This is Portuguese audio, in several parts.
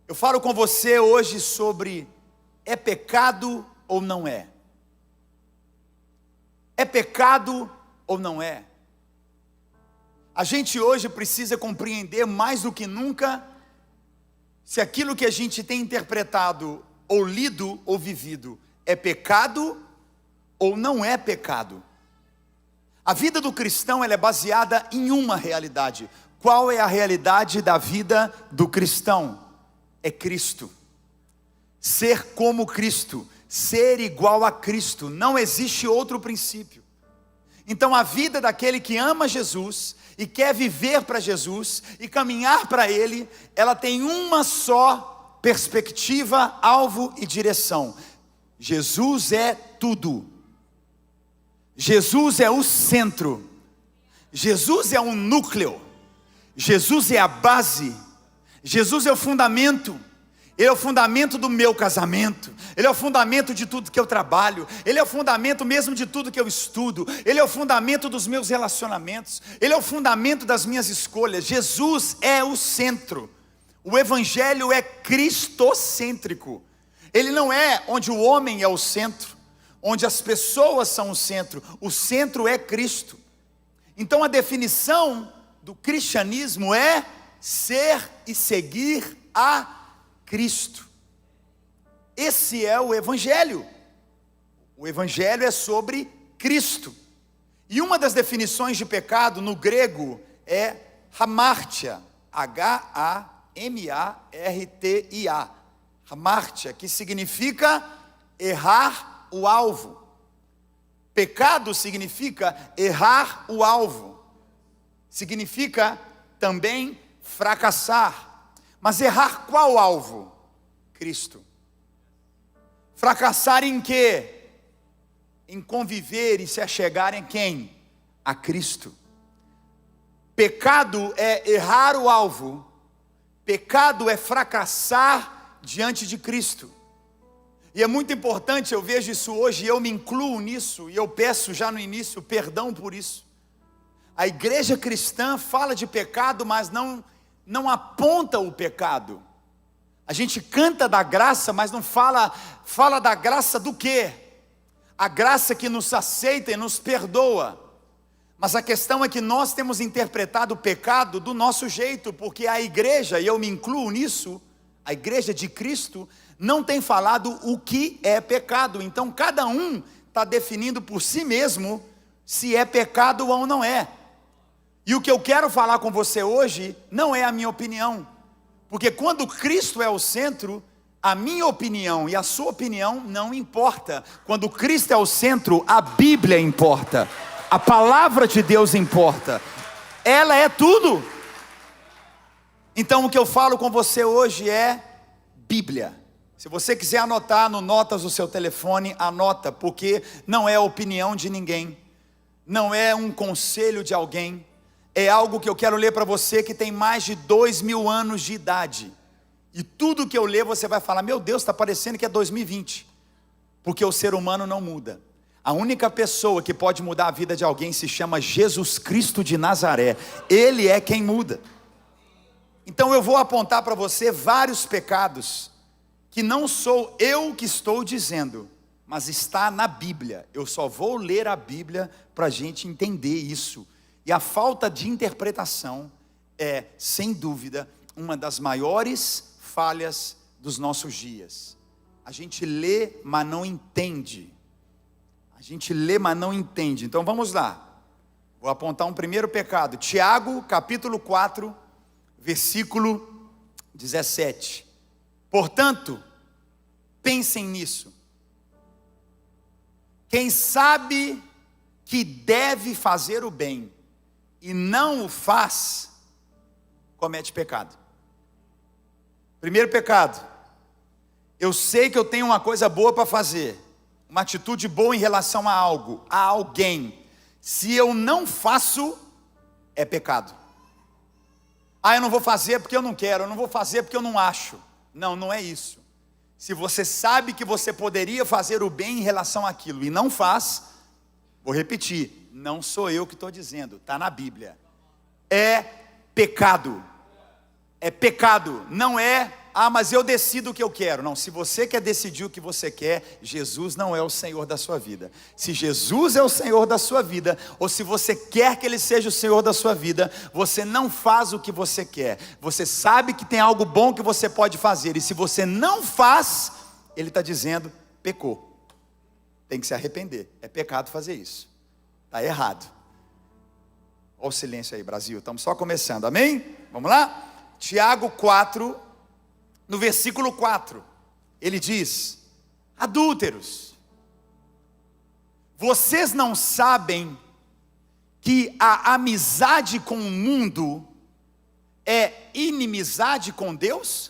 Eu falo com você hoje sobre: é pecado ou não é? É pecado ou não é? A gente hoje precisa compreender mais do que nunca se aquilo que a gente tem interpretado, ou lido, ou vivido, é pecado ou não é pecado. A vida do cristão, ela é baseada em uma realidade. Qual é a realidade da vida do cristão? É Cristo. Ser como Cristo, ser igual a Cristo, não existe outro princípio. Então a vida daquele que ama Jesus e quer viver para Jesus e caminhar para Ele, ela tem uma só perspectiva, alvo e direção. Jesus é tudo. Jesus é o centro. Jesus é o núcleo. Jesus é a base. Jesus é o fundamento. Ele é o fundamento do meu casamento. Ele é o fundamento de tudo que eu trabalho. Ele é o fundamento mesmo de tudo que eu estudo. Ele é o fundamento dos meus relacionamentos. Ele é o fundamento das minhas escolhas. Jesus é o centro. O evangelho é cristocêntrico. Ele não é onde o homem é o centro, onde as pessoas são o centro. O centro é Cristo. Então a definição do cristianismo é ser e seguir a Cristo. Esse é o evangelho. O evangelho é sobre Cristo. E uma das definições de pecado no grego é hamartia, H-A-M-A-R-T-I-A, hamartia, que significa errar o alvo. Pecado significa errar o alvo. Significa também fracassar. Mas errar qual alvo? Cristo. Fracassar em quê? Em conviver e se achegar em quem? A Cristo. Pecado é errar o alvo. Pecado é fracassar diante de Cristo. E é muito importante, eu vejo isso hoje, e eu me incluo nisso, e eu peço já no início perdão por isso. A igreja cristã fala de pecado, mas não aponta o pecado. A gente canta da graça, mas não fala da graça do quê? A graça que nos aceita e nos perdoa. Mas a questão é que nós temos interpretado o pecado do nosso jeito, porque a igreja, e eu me incluo nisso, a igreja de Cristo, não tem falado o que é pecado. Então cada um está definindo por si mesmo se é pecado ou não é. E o que eu quero falar com você hoje não é a minha opinião, porque quando Cristo é o centro, a minha opinião e a sua opinião não importa. Quando Cristo é o centro, a Bíblia importa, a palavra de Deus importa, ela é tudo. Então o que eu falo com você hoje é Bíblia. Se você quiser anotar no notas do seu telefone, anota, porque não é a opinião de ninguém, não é um conselho de alguém. É algo que eu quero ler para você que tem mais de 2000 anos de idade. E tudo que eu ler você vai falar: meu Deus, está parecendo que é 2020. Porque o ser humano não muda. A única pessoa que pode mudar a vida de alguém se chama Jesus Cristo de Nazaré. Ele é quem muda. Então eu vou apontar para você vários pecados que não sou eu que estou dizendo, mas está na Bíblia. Eu só vou ler a Bíblia para a gente entender isso. E a falta de interpretação é, sem dúvida, uma das maiores falhas dos nossos dias. A gente lê, mas não entende. A gente lê, mas não entende. Então vamos lá. Vou apontar um primeiro pecado. Tiago, capítulo 4, versículo 17. Portanto, pensem nisso. Quem sabe que deve fazer o bem e não o faz, comete pecado. Primeiro pecado: eu sei que eu tenho uma coisa boa para fazer, uma atitude boa em relação a algo, a alguém. Se eu não faço, é pecado. Eu não vou fazer porque eu não quero, eu não vou fazer porque eu não acho. Não, não é isso. Se você sabe que você poderia fazer o bem em relação àquilo e não faz, vou repetir, não sou eu que estou dizendo, está na Bíblia. É pecado. É pecado, não é Ah, mas eu decido o que eu quero. Não, se você quer decidir o que você quer, Jesus não é o Senhor da sua vida. Se Jesus é o Senhor da sua vida, ou se você quer que Ele seja o Senhor da sua vida, você não faz o que você quer. Você sabe que tem algo bom que você pode fazer, e se você não faz, Ele está dizendo, pecou. Tem que se arrepender, é pecado fazer isso. Está errado. Olha o silêncio aí, Brasil, estamos só começando, amém? Vamos lá? Tiago 4, no versículo 4, ele diz, adúlteros, vocês não sabem que a amizade com o mundo é inimizade com Deus?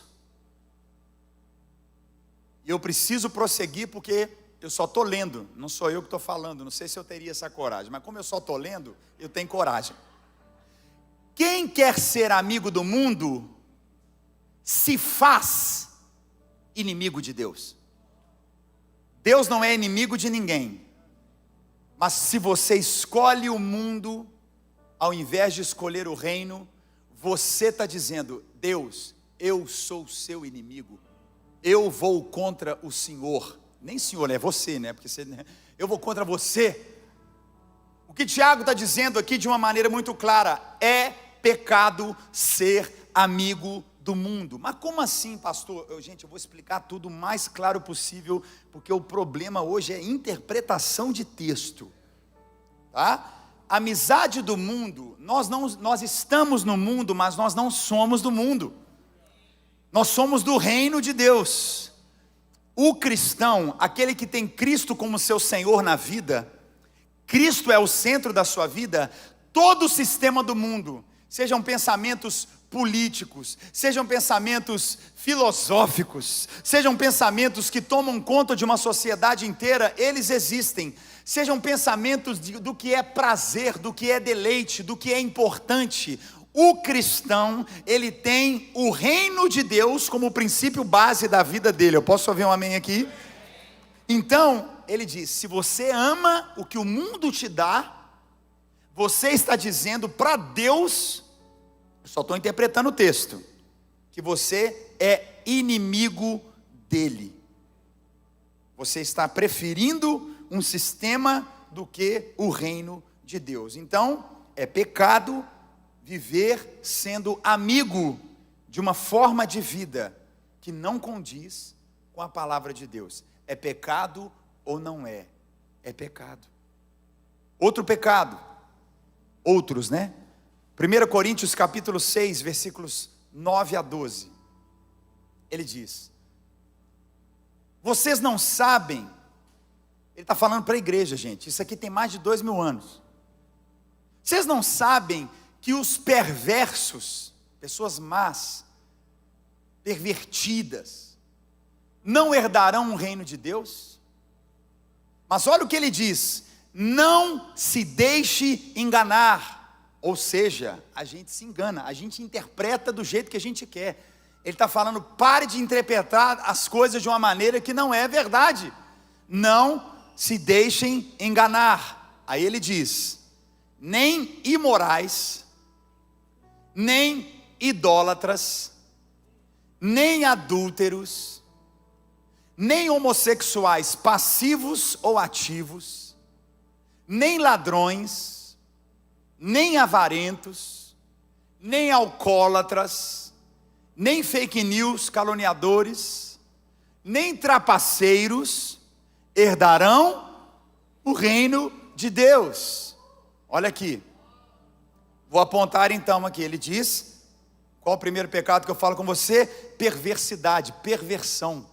E eu preciso prosseguir porque eu só estou lendo, não sou eu que estou falando, não sei se eu teria essa coragem, mas como eu só estou lendo, eu tenho coragem. Quem quer ser amigo do mundo, se faz inimigo de Deus. Deus não é inimigo de ninguém, mas se você escolhe o mundo, ao invés de escolher o reino, você está dizendo, Deus, eu sou o seu inimigo, eu vou contra o Senhor, nem Senhor, é você, né? Porque eu vou contra você. O que Tiago está dizendo aqui de uma maneira muito clara, é pecado ser amigo do mundo. Mas como assim, pastor? Gente, eu vou explicar tudo o mais claro possível, porque o problema hoje é interpretação de texto, tá? Amizade do mundo, nós estamos no mundo, mas nós não somos do mundo, nós somos do reino de Deus. O cristão, aquele que tem Cristo como seu Senhor na vida, Cristo é o centro da sua vida, todo o sistema do mundo, sejam pensamentos políticos, sejam pensamentos filosóficos, sejam pensamentos que tomam conta de uma sociedade inteira, eles existem. Sejam pensamentos do que é prazer, do que é deleite, do que é importante. O cristão, ele tem o reino de Deus como princípio base da vida dele. Eu posso ouvir um amém aqui? Então, ele diz, se você ama o que o mundo te dá, você está dizendo para Deus, eu só estou interpretando o texto, que você é inimigo dele. Você está preferindo um sistema do que o reino de Deus. Então, é pecado viver sendo amigo de uma forma de vida que não condiz com a palavra de Deus. É pecado ou não é? É pecado. Outro pecado, outros, né? 1 Coríntios capítulo 6, versículos 9 a 12. Ele diz, vocês não sabem, ele está falando para a igreja, gente, isso aqui tem mais de 2000 anos. Vocês não sabem que os perversos, pessoas más, pervertidas, não herdarão o reino de Deus? Mas olha o que ele diz, não se deixe enganar, ou seja, a gente se engana, a gente interpreta do jeito que a gente quer. Ele está falando, pare de interpretar as coisas de uma maneira que não é verdade, não se deixem enganar. Aí ele diz, nem imorais, nem idólatras, nem adúlteros, nem homossexuais passivos ou ativos, nem ladrões, nem avarentos, nem alcoólatras, nem fake news, caluniadores, nem trapaceiros herdarão o reino de Deus. Olha aqui, vou apontar então aqui, ele diz, qual o primeiro pecado que eu falo com você? Perversidade, perversão.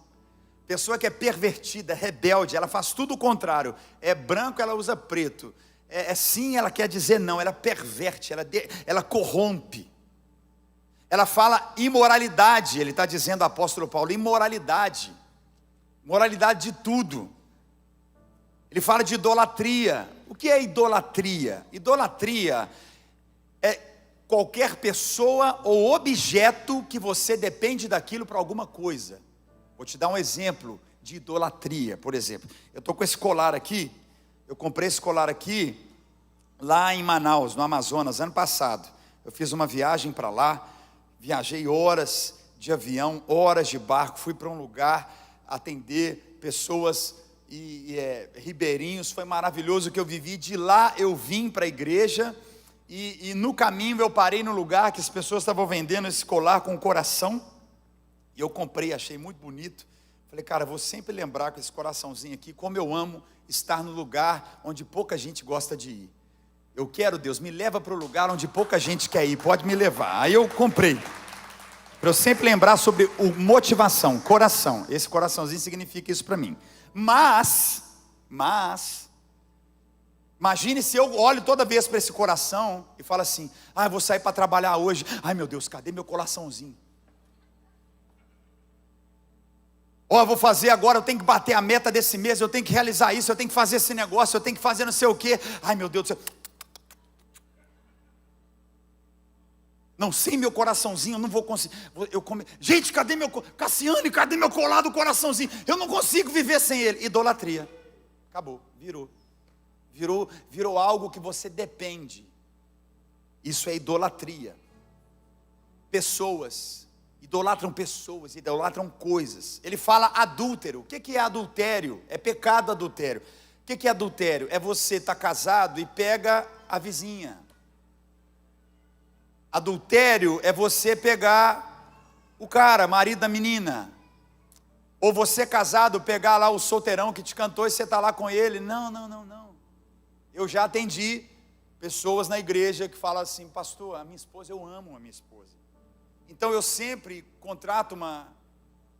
Pessoa que é pervertida, rebelde, ela faz tudo o contrário, é branco, ela usa preto, é sim, ela quer dizer não, ela perverte, ela corrompe, ela fala imoralidade, ele está dizendo, apóstolo Paulo, imoralidade, moralidade de tudo. Ele fala de idolatria. O que é idolatria? Idolatria é qualquer pessoa ou objeto que você depende daquilo para alguma coisa. Vou te dar um exemplo de idolatria, por exemplo. Eu estou com esse colar aqui, eu comprei esse colar aqui, lá em Manaus, no Amazonas, ano passado. Eu fiz uma viagem para lá, viajei horas, de avião, horas de barco, fui para um lugar atender pessoas ribeirinhos, foi maravilhoso o que eu vivi. De lá eu vim para a igreja e no caminho eu parei no lugar que as pessoas estavam vendendo esse colar com o coração, e eu comprei, achei muito bonito. Falei, cara, vou sempre lembrar com esse coraçãozinho aqui, como eu amo estar no lugar onde pouca gente gosta de ir. Eu quero, Deus, me leva para o lugar onde pouca gente quer ir, pode me levar. Aí eu comprei, para eu sempre lembrar sobre motivação, coração. Esse coraçãozinho significa isso para mim. Mas, imagine se eu olho toda vez para esse coração e falo assim, eu vou sair para trabalhar hoje, ai meu Deus, cadê meu coraçãozinho? Eu vou fazer agora, eu tenho que bater a meta desse mês, eu tenho que realizar isso, eu tenho que fazer esse negócio, eu tenho que fazer não sei o quê, ai meu Deus do céu. Não, sem meu coraçãozinho eu não vou conseguir. Gente, cadê meu Cassiane, cadê meu colar do coraçãozinho? Eu não consigo viver sem ele. Idolatria. Acabou, virou algo que você depende. Isso é idolatria. Pessoas idolatram coisas. Ele fala adúltero. O que é adultério? É pecado adultério. O que é adultério? É você estar casado e pega a vizinha. Adultério é você pegar o cara, marido da menina. Ou você casado, pegar lá o solteirão que te cantou e você está lá com ele. Não. Eu já atendi pessoas na igreja que falam assim, pastor, a minha esposa, eu amo a minha esposa. Então eu sempre contrato uma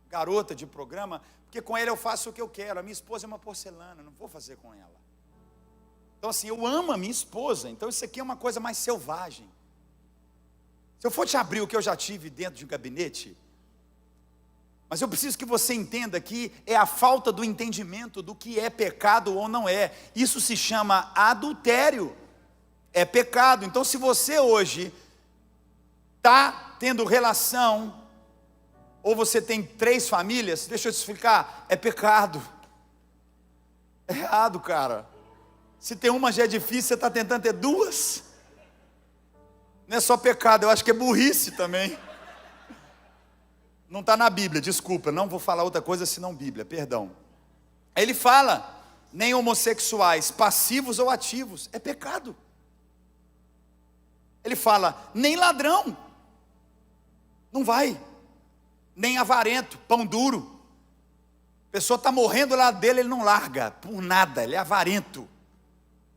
garota de programa, porque com ela eu faço o que eu quero. A minha esposa é uma porcelana, não vou fazer com ela. Então assim, eu amo a minha esposa, então isso aqui é uma coisa mais selvagem. Se eu for te abrir o que eu já tive dentro de um gabinete, mas eu preciso que você entenda que é a falta do entendimento do que é pecado ou não é. Isso se chama adultério, é pecado. Então se você hoje está tendo relação, ou você tem 3 famílias, deixa eu te explicar, é pecado. É errado, cara. Se tem uma já é difícil, você está tentando ter 2. Não é só pecado, eu acho que é burrice também. Não está na Bíblia, desculpa, não vou falar outra coisa senão Bíblia, perdão. Aí ele fala, nem homossexuais, passivos ou ativos, é pecado. Ele fala, nem ladrão, não vai, nem avarento, pão duro. A pessoa está morrendo lá dele, ele não larga, por nada, ele é avarento.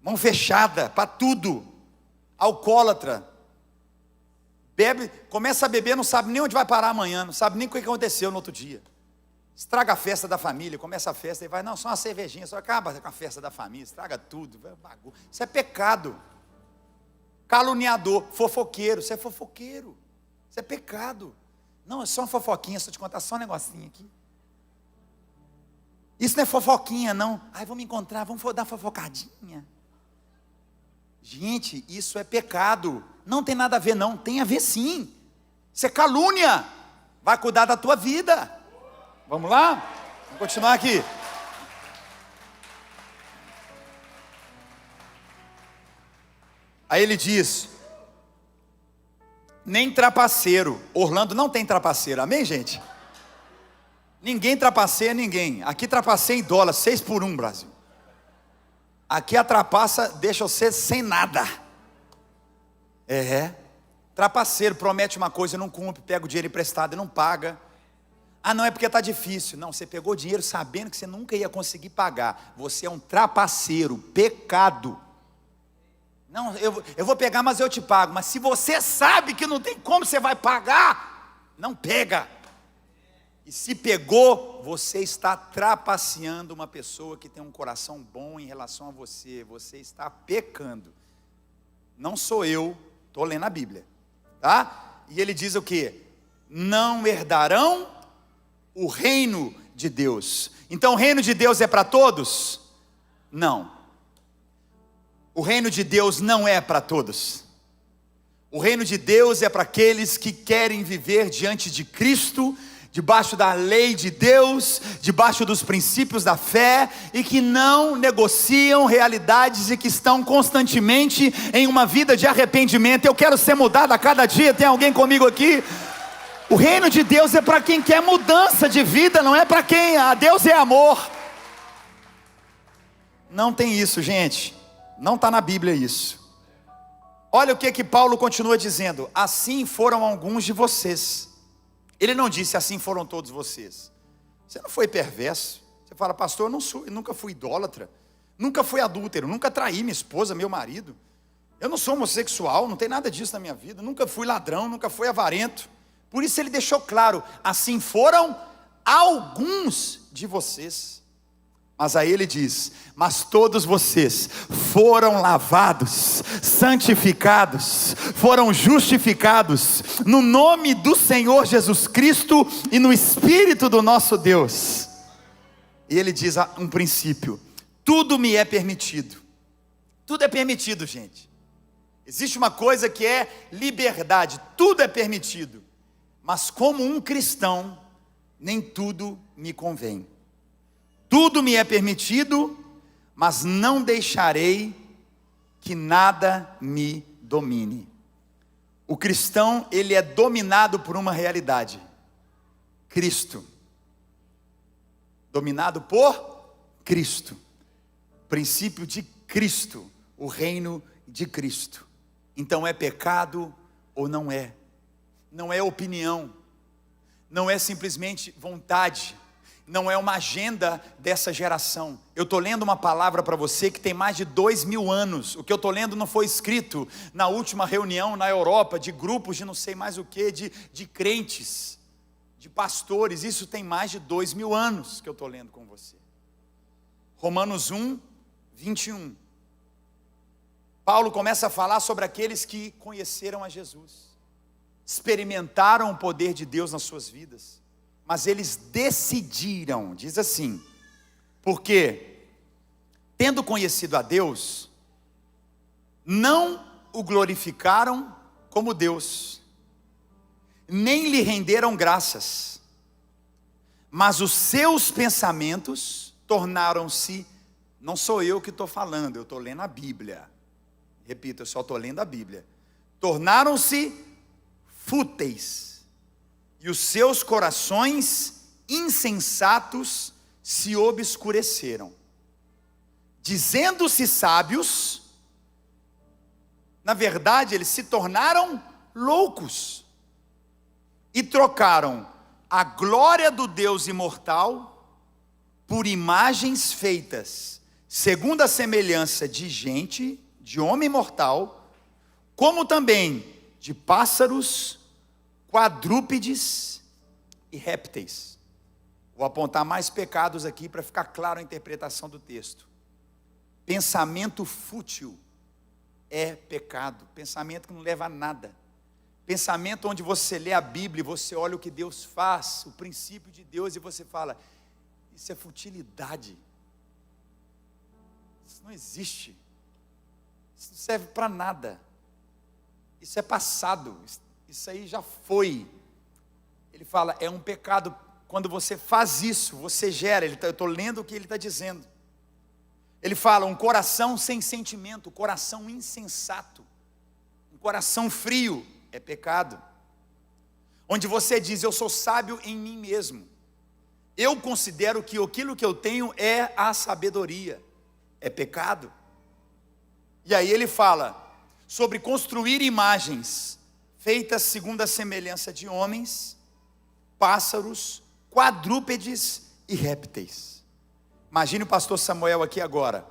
Mão fechada, para tudo, alcoólatra. Bebe, começa a beber, não sabe nem onde vai parar amanhã, não sabe nem o que aconteceu no outro dia. Estraga a festa da família, começa a festa e vai, não, só uma cervejinha, só acaba com a festa da família, estraga tudo, isso é pecado. Caluniador, fofoqueiro, você é fofoqueiro, isso é pecado. Não, é só uma fofoquinha, só te contar só um negocinho aqui. Isso não é fofoquinha não, vamos encontrar, vamos dar fofocadinha. Gente, isso é pecado. Não tem nada a ver não, tem a ver sim. Isso é calúnia. Vai cuidar da tua vida. Vamos lá? Vamos continuar aqui. Aí ele diz, nem trapaceiro. Orlando não tem trapaceiro, amém gente? Ninguém trapaceia ninguém. Aqui trapaceia em dólar, 6 por 1 Brasil. Aqui a trapaça deixa você sem nada. Trapaceiro, promete uma coisa e não cumpre, pega o dinheiro emprestado e não paga. Não é porque está difícil. Não, você pegou dinheiro sabendo que você nunca ia conseguir pagar. Você é um trapaceiro, pecado. Não, eu vou pegar, mas eu te pago. Mas se você sabe que não tem como você vai pagar, não pega. E se pegou, você está trapaceando uma pessoa que tem um coração bom em relação a você. Você está pecando. Não sou eu, estou lendo a Bíblia, tá? E ele diz o quê? Não herdarão o reino de Deus. Então o reino de Deus é para todos? Não. O reino de Deus não é para todos. O reino de Deus é para aqueles que querem viver diante de Cristo, debaixo da lei de Deus, debaixo dos princípios da fé, e que não negociam realidades e que estão constantemente em uma vida de arrependimento. Eu quero ser mudado a cada dia, tem alguém comigo aqui? O reino de Deus é para quem quer mudança de vida, não é para quem, Deus é amor. Não tem isso, gente. Não está na Bíblia isso. Olha o que Paulo continua dizendo: assim foram alguns de vocês. Ele não disse assim foram todos vocês. Você não foi perverso. Você fala, pastor, eu nunca fui idólatra, nunca fui adúltero, nunca traí minha esposa, meu marido. Eu não sou homossexual, não tem nada disso na minha vida, nunca fui ladrão, nunca fui avarento. Por isso ele deixou claro, assim foram alguns de vocês. Mas aí ele diz, mas todos vocês foram lavados, santificados, foram justificados no nome do Senhor Jesus Cristo e no Espírito do nosso Deus. E ele diz um princípio: tudo me é permitido. Tudo é permitido, gente. Existe uma coisa que é liberdade, tudo é permitido. Mas como um cristão, nem tudo me convém. Tudo me é permitido, mas não deixarei que nada me domine. O cristão, ele é dominado por uma realidade: Cristo. Dominado por Cristo. Princípio de Cristo, o reino de Cristo. Então é pecado ou não é? Não é opinião, não é simplesmente vontade, não é uma agenda dessa geração. Eu estou lendo uma palavra para você que tem mais de 2000 anos. O que eu estou lendo não foi escrito na última reunião na Europa, de grupos de não sei mais o que, de crentes, de pastores. Isso tem mais de 2000 anos que eu estou lendo com você. Romanos 1, 21. Paulo começa a falar sobre aqueles que conheceram a Jesus, experimentaram o poder de Deus nas suas vidas, mas eles decidiram, diz assim, porque tendo conhecido a Deus, não o glorificaram como Deus, nem lhe renderam graças, mas os seus pensamentos tornaram-se, não sou eu que estou falando, eu estou lendo a Bíblia, repito, eu só estou lendo a Bíblia, tornaram-se fúteis, e os seus corações insensatos se obscureceram. Dizendo-se sábios, na verdade eles se tornaram loucos, e trocaram a glória do Deus imortal por imagens feitas segundo a semelhança de gente, de homem mortal, como também de pássaros, quadrúpedes e répteis. Vou apontar mais pecados aqui para ficar claro a interpretação do texto. Pensamento fútil é pecado, pensamento que não leva a nada, pensamento onde você lê a Bíblia e você olha o que Deus faz, o princípio de Deus, e você fala, isso é futilidade, isso não existe, isso não serve para nada, isso é passado, isso aí já foi. Ele fala, é um pecado. Quando você faz isso, você gera, eu estou lendo o que ele está dizendo. Ele fala, um coração sem sentimento, coração insensato, um coração frio, é pecado. Onde você diz, eu sou sábio em mim mesmo, eu considero que aquilo que eu tenho é a sabedoria, é pecado. E aí ele fala sobre construir imagens feitas segundo a semelhança de homens, pássaros, quadrúpedes e répteis. Imagine o pastor Samuel aqui agora,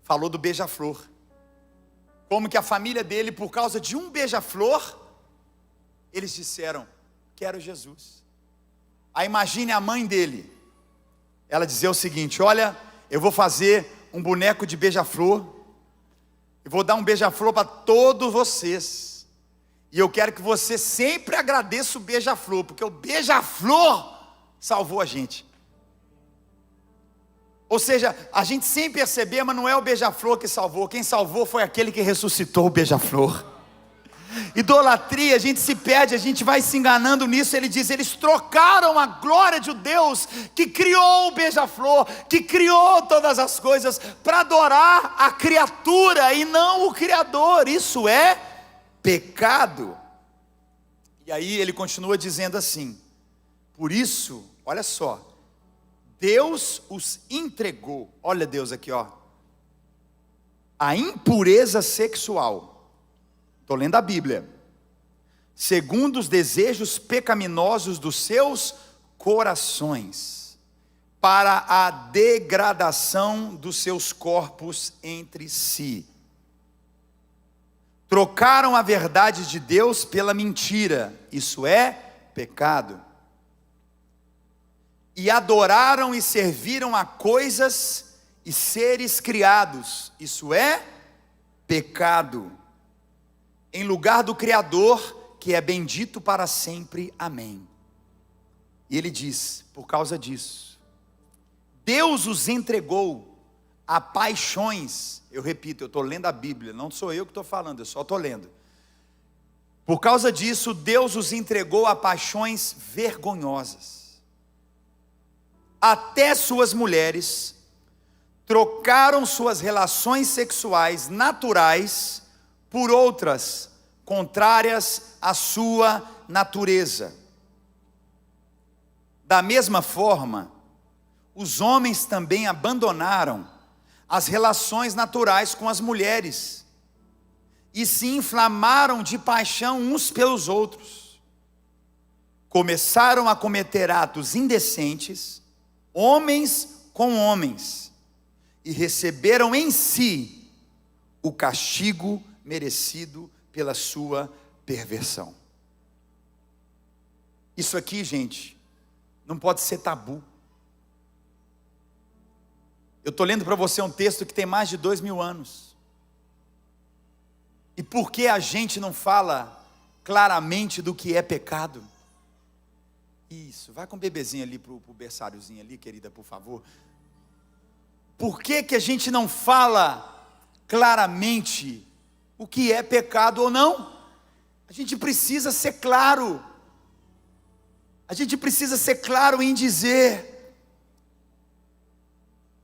falou do beija-flor, como que a família dele, por causa de um beija-flor, eles disseram, quero Jesus. Aí imagine a mãe dele, ela dizer o seguinte, olha, eu vou fazer um boneco de beija-flor, eu vou dar um beija-flor para todos vocês, e eu quero que você sempre agradeça o beija-flor, porque o beija-flor salvou a gente. Ou seja, a gente sem perceber, mas não é o beija-flor que salvou, quem salvou foi aquele que ressuscitou o beija-flor. Idolatria, a gente se perde, a gente vai se enganando nisso. Ele diz, eles trocaram a glória de Deus que criou o beija-flor, que criou todas as coisas, para adorar a criatura e não o Criador. Isso é pecado. E aí ele continua dizendo assim: por isso, olha só, Deus os entregou, olha Deus aqui, ó, a impureza sexual, estou lendo a Bíblia, segundo os desejos pecaminosos dos seus corações, para a degradação dos seus corpos entre si. Trocaram a verdade de Deus pela mentira, isso é pecado. E adoraram e serviram a coisas e seres criados, isso é pecado, em lugar do Criador, que é bendito para sempre, amém. E ele diz, por causa disso, Deus os entregou a paixões, eu repito, eu estou lendo a Bíblia, não sou eu que estou falando, eu só estou lendo. Por causa disso, Deus os entregou a paixões vergonhosas. Até suas mulheres trocaram suas relações sexuais naturais por outras contrárias à sua natureza. Da mesma forma, os homens também abandonaram as relações naturais com as mulheres e se inflamaram de paixão uns pelos outros. Começaram a cometer atos indecentes, homens com homens, e receberam em si o castigo merecido pela sua perversão. Isso aqui, gente, não pode ser tabu. Eu estou lendo para você um texto que tem mais de 2000 anos. E por que a gente não fala claramente do que é pecado? Isso, vai com o bebezinho ali para o berçáriozinho ali, querida, por favor. Por que a gente não fala claramente o que é pecado ou não? A gente precisa ser claro. A gente precisa ser claro em dizer.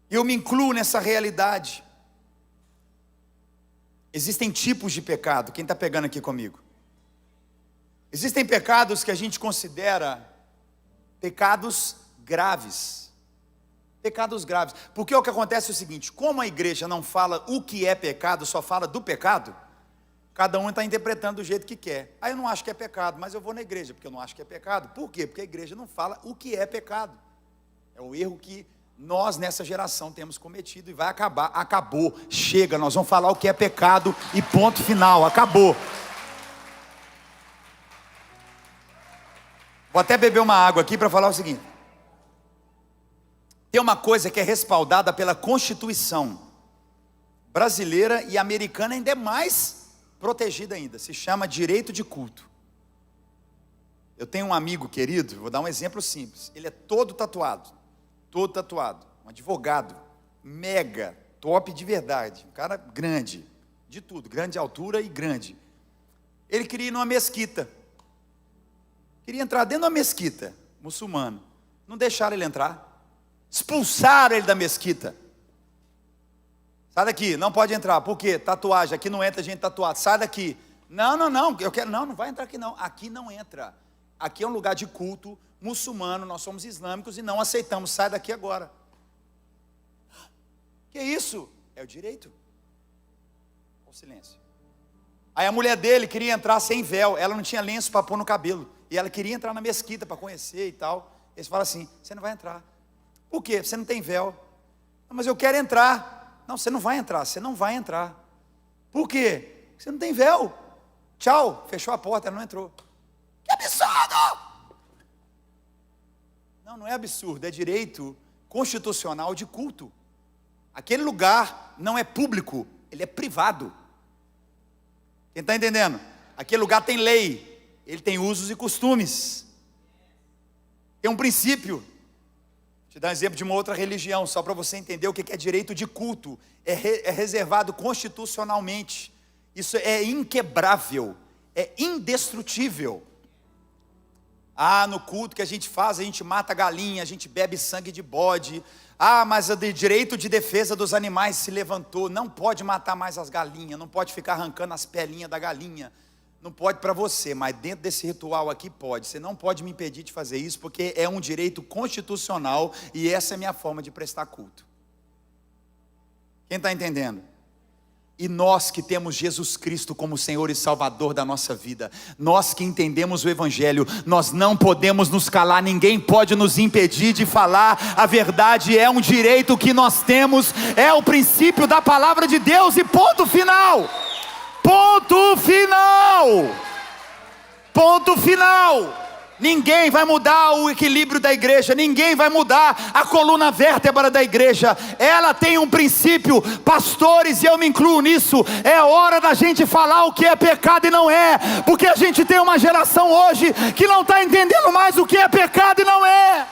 Eu me incluo nessa realidade. Existem tipos de pecado. Quem está pegando aqui comigo? Existem pecados que a gente considera pecados graves. Pecados graves. Porque o que acontece é o seguinte: como a igreja não fala o que é pecado, só fala do pecado, cada um está interpretando do jeito que quer. Eu não acho que é pecado, mas eu vou na igreja, porque eu não acho que é pecado. Por quê? Porque a igreja não fala o que é pecado. É o erro que nós nessa geração temos cometido e vai acabar. Acabou, chega, nós vamos falar o que é pecado e ponto final, acabou. Vou até beber uma água aqui para falar o seguinte: tem uma coisa que é respaldada pela Constituição brasileira e americana, ainda é mais protegida ainda, se chama direito de culto. Eu tenho um amigo querido, vou dar um exemplo simples, ele é todo tatuado, um advogado, mega, top de verdade, um cara grande, de tudo, grande altura e grande. Ele queria ir numa mesquita, queria entrar dentro de uma mesquita, muçulmano, não deixaram ele entrar, expulsaram ele da mesquita. Sai daqui, não pode entrar, por quê? Tatuagem, aqui não entra gente tatuada, sai daqui. Não, eu quero, não vai entrar aqui não, aqui não entra, aqui é um lugar de culto muçulmano, nós somos islâmicos e não aceitamos, sai daqui agora. Que isso? É o direito. O silêncio. Aí a mulher dele queria entrar sem véu, ela não tinha lenço para pôr no cabelo, e ela queria entrar na mesquita para conhecer e tal. Eles falam assim: você não vai entrar. Por quê? Você não tem véu. Não, mas eu quero entrar. Não, você não vai entrar, você não vai entrar. Por quê? Você não tem véu. Tchau, fechou a porta, ela não entrou. Que absurdo! Não é absurdo, é direito constitucional de culto. Aquele lugar não é público, ele é privado. Quem está entendendo? Aquele lugar tem lei, ele tem usos e costumes. Tem um princípio. Vou te dar um exemplo de uma outra religião, só para você entender o que é direito de culto. É reservado constitucionalmente. Isso é inquebrável, é indestrutível. No culto que a gente faz, a gente mata galinha, a gente bebe sangue de bode. Mas o direito de defesa dos animais se levantou. Não pode matar mais as galinhas, não pode ficar arrancando as pelinhas da galinha. Não pode para você, mas dentro desse ritual aqui pode. Você não pode me impedir de fazer isso, porque é um direito constitucional e essa é a minha forma de prestar culto. Quem está entendendo? E nós que temos Jesus Cristo como Senhor e Salvador da nossa vida, nós que entendemos o Evangelho, nós não podemos nos calar, ninguém pode nos impedir de falar a verdade, é um direito que nós temos, é o princípio da palavra de Deus e ponto final. Ponto final. Ponto final. Ninguém vai mudar o equilíbrio da igreja, ninguém vai mudar a coluna vértebra da igreja, ela tem um princípio, pastores, e eu me incluo nisso, é hora da gente falar o que é pecado e não é, porque a gente tem uma geração hoje que não está entendendo mais o que é pecado e não é.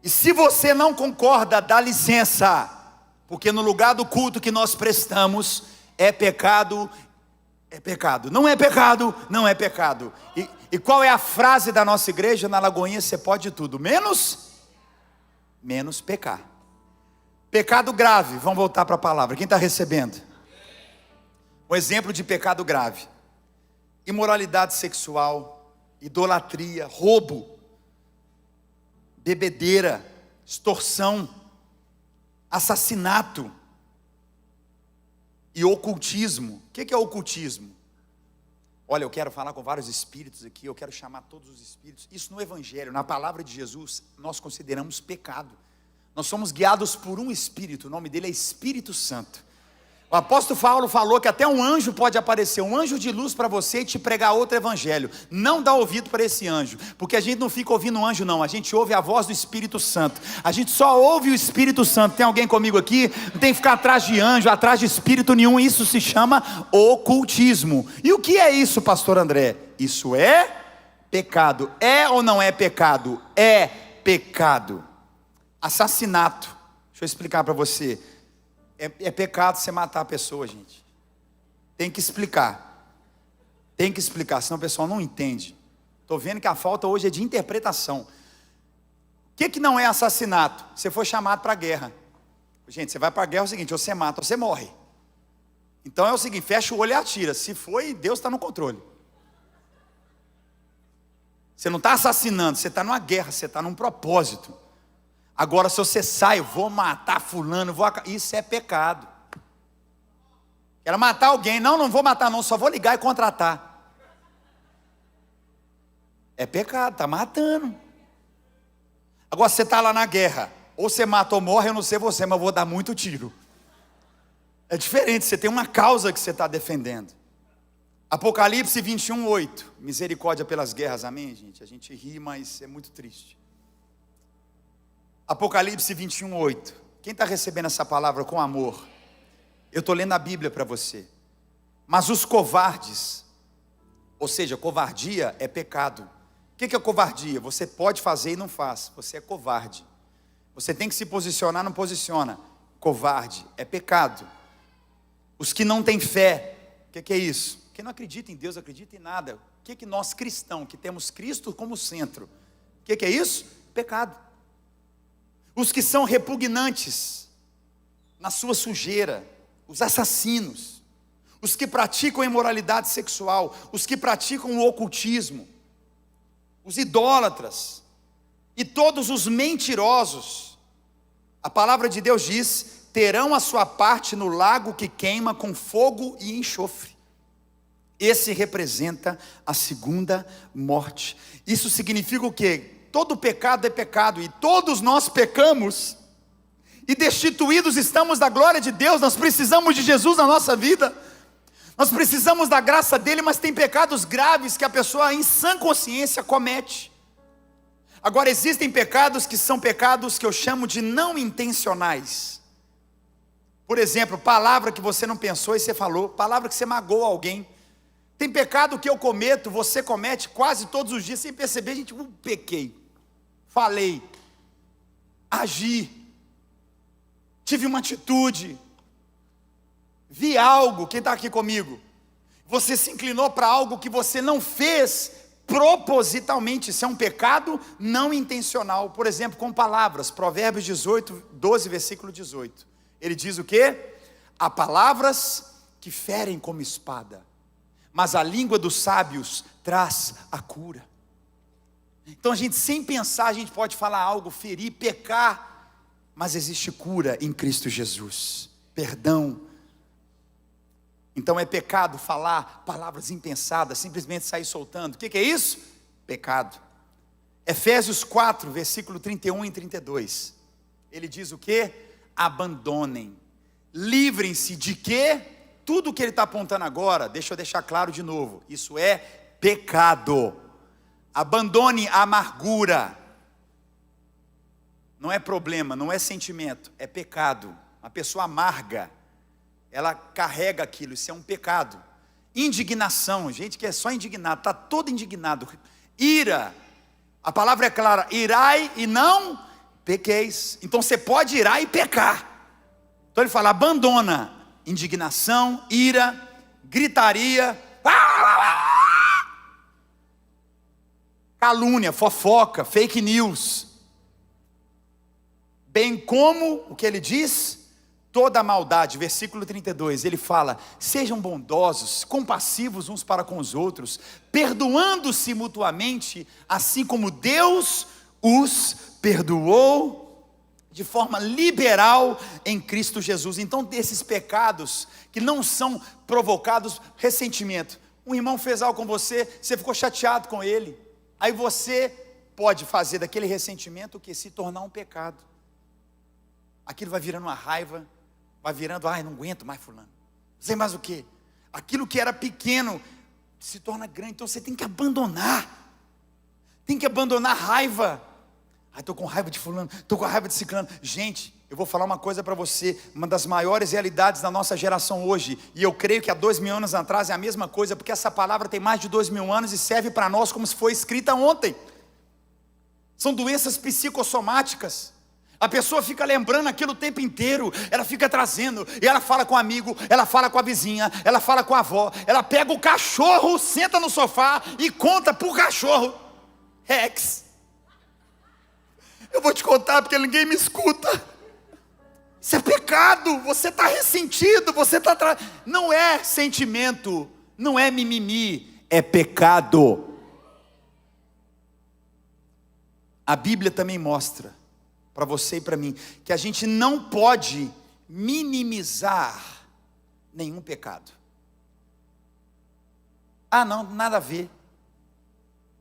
E se você não concorda, dá licença, porque no lugar do culto que nós prestamos, é pecado. É pecado, não é pecado, não é pecado. E qual é a frase da nossa igreja? Na Lagoinha você pode tudo, menos pecar. Pecado grave, vamos voltar para a palavra, quem está recebendo? Um exemplo de pecado grave: imoralidade sexual, idolatria, roubo, bebedeira, extorsão, assassinato e ocultismo. O que é ocultismo? Olha, eu quero falar com vários espíritos aqui, eu quero chamar todos os espíritos. Isso no Evangelho, na palavra de Jesus, nós consideramos pecado. Nós somos guiados por um Espírito, o nome dele é Espírito Santo. O apóstolo Paulo falou que até um anjo pode aparecer, um anjo de luz para você e te pregar outro evangelho. Não dá ouvido para esse anjo, porque a gente não fica ouvindo o anjo não, a gente ouve a voz do Espírito Santo. A gente só ouve o Espírito Santo. Tem alguém comigo aqui? Não tem que ficar atrás de anjo, atrás de espírito nenhum. Isso se chama ocultismo. E o que é isso, pastor André? Isso é pecado. É ou não é pecado? É pecado. Assassinato. Deixa eu explicar para você. É pecado você matar a pessoa, gente. Tem que explicar. Tem que explicar, senão o pessoal não entende. Estou vendo que a falta hoje é de interpretação. O que não é assassinato? Você foi chamado para a guerra. Gente, você vai para a guerra, é o seguinte: ou você mata ou você morre. Então é o seguinte, fecha o olho e atira. Se foi, Deus está no controle. Você não está assassinando, você está numa guerra, você está num propósito. Agora, se você sai, vou matar fulano, isso é pecado. Quero matar alguém, não vou matar não, só vou ligar e contratar. É pecado, está matando. Agora, você está lá na guerra, ou você mata ou morre, eu não sei você, mas eu vou dar muito tiro. É diferente, você tem uma causa que você está defendendo. Apocalipse 21:8, misericórdia pelas guerras, amém, gente? A gente ri, mas é muito triste. Apocalipse 21:8. Quem está recebendo essa palavra com amor? Eu estou lendo a Bíblia para você. Mas os covardes, ou seja, covardia é pecado. O que é covardia? Você pode fazer e não faz. Você é covarde. Você tem que se posicionar, não posiciona. Covarde é pecado. Os que não têm fé, o que é isso? Quem não acredita em Deus, acredita em nada. O que nós cristãos, que temos Cristo como centro, o que é isso? Pecado. Os que são repugnantes na sua sujeira, os assassinos, os que praticam a imoralidade sexual, os que praticam o ocultismo, os idólatras e todos os mentirosos, a palavra de Deus diz, terão a sua parte no lago que queima com fogo e enxofre. Esse representa a segunda morte. Isso significa o quê? Todo pecado é pecado, e todos nós pecamos, e destituídos estamos da glória de Deus. Nós precisamos de Jesus na nossa vida, nós precisamos da graça dele, mas tem pecados graves que a pessoa em sã consciência comete. Agora existem pecados que são pecados que eu chamo de não intencionais. Por exemplo, palavra que você não pensou e você falou, palavra que você magoou alguém. Tem pecado que eu cometo, você comete quase todos os dias sem perceber. Gente, eu pequei, falei, agi, tive uma atitude, vi algo. Quem está aqui comigo? Você se inclinou para algo que você não fez propositalmente. Isso é um pecado não intencional. Por exemplo, com palavras, Provérbios 18, 12, versículo 18. Ele diz o quê? Há palavras que ferem como espada, mas a língua dos sábios traz a cura. Então a gente, sem pensar, a gente pode falar algo, ferir, pecar, mas existe cura em Cristo Jesus, perdão. Então é pecado falar palavras impensadas, simplesmente sair soltando. O que é isso? Pecado. Efésios 4, versículo 31 e 32. Ele diz o quê? Abandonem. Livrem-se de quê? Tudo o que ele está apontando agora, deixa eu deixar claro de novo. Isso é pecado. Abandone a amargura. Não é problema, não é sentimento, é pecado. Uma pessoa amarga, ela carrega aquilo, isso é um pecado. Indignação, gente que é só indignado, está todo indignado. Ira, a palavra é clara, irai e não pequeis. Então você pode irar e pecar. Então ele fala, abandona indignação, ira, gritaria, calúnia, fofoca, fake news. Bem como, o que ele diz? Toda maldade, versículo 32, ele fala, sejam bondosos, compassivos uns para com os outros, perdoando-se mutuamente, assim como Deus os perdoou, de forma liberal em Cristo Jesus. Então desses pecados, que não são provocados ressentimento, um irmão fez algo com você, você ficou chateado com ele, aí você pode fazer daquele ressentimento o que? Se tornar um pecado. Aquilo vai virando uma raiva, vai virando, ai, não aguento mais fulano. Não sei mais o que. Aquilo que era pequeno se torna grande. Então você tem que abandonar. Tem que abandonar a raiva. Ai, estou com raiva de fulano, estou com raiva de ciclano. Gente, eu vou falar uma coisa para você. Uma das maiores realidades da nossa geração hoje, e eu creio que há 2000 anos atrás é a mesma coisa, porque essa palavra tem mais de 2000 anos e serve para nós como se foi escrita ontem. São doenças psicossomáticas. A pessoa fica lembrando aquilo o tempo inteiro, ela fica trazendo, e ela fala com o amigo, ela fala com a vizinha, ela fala com a avó, ela pega o cachorro, senta no sofá e conta para o cachorro. Rex, eu vou te contar porque ninguém me escuta. Isso é pecado, você está ressentido, você está... Não é sentimento, não é mimimi, é pecado. A Bíblia também mostra, para você e para mim, que a gente não pode minimizar nenhum pecado. Ah não, nada a ver,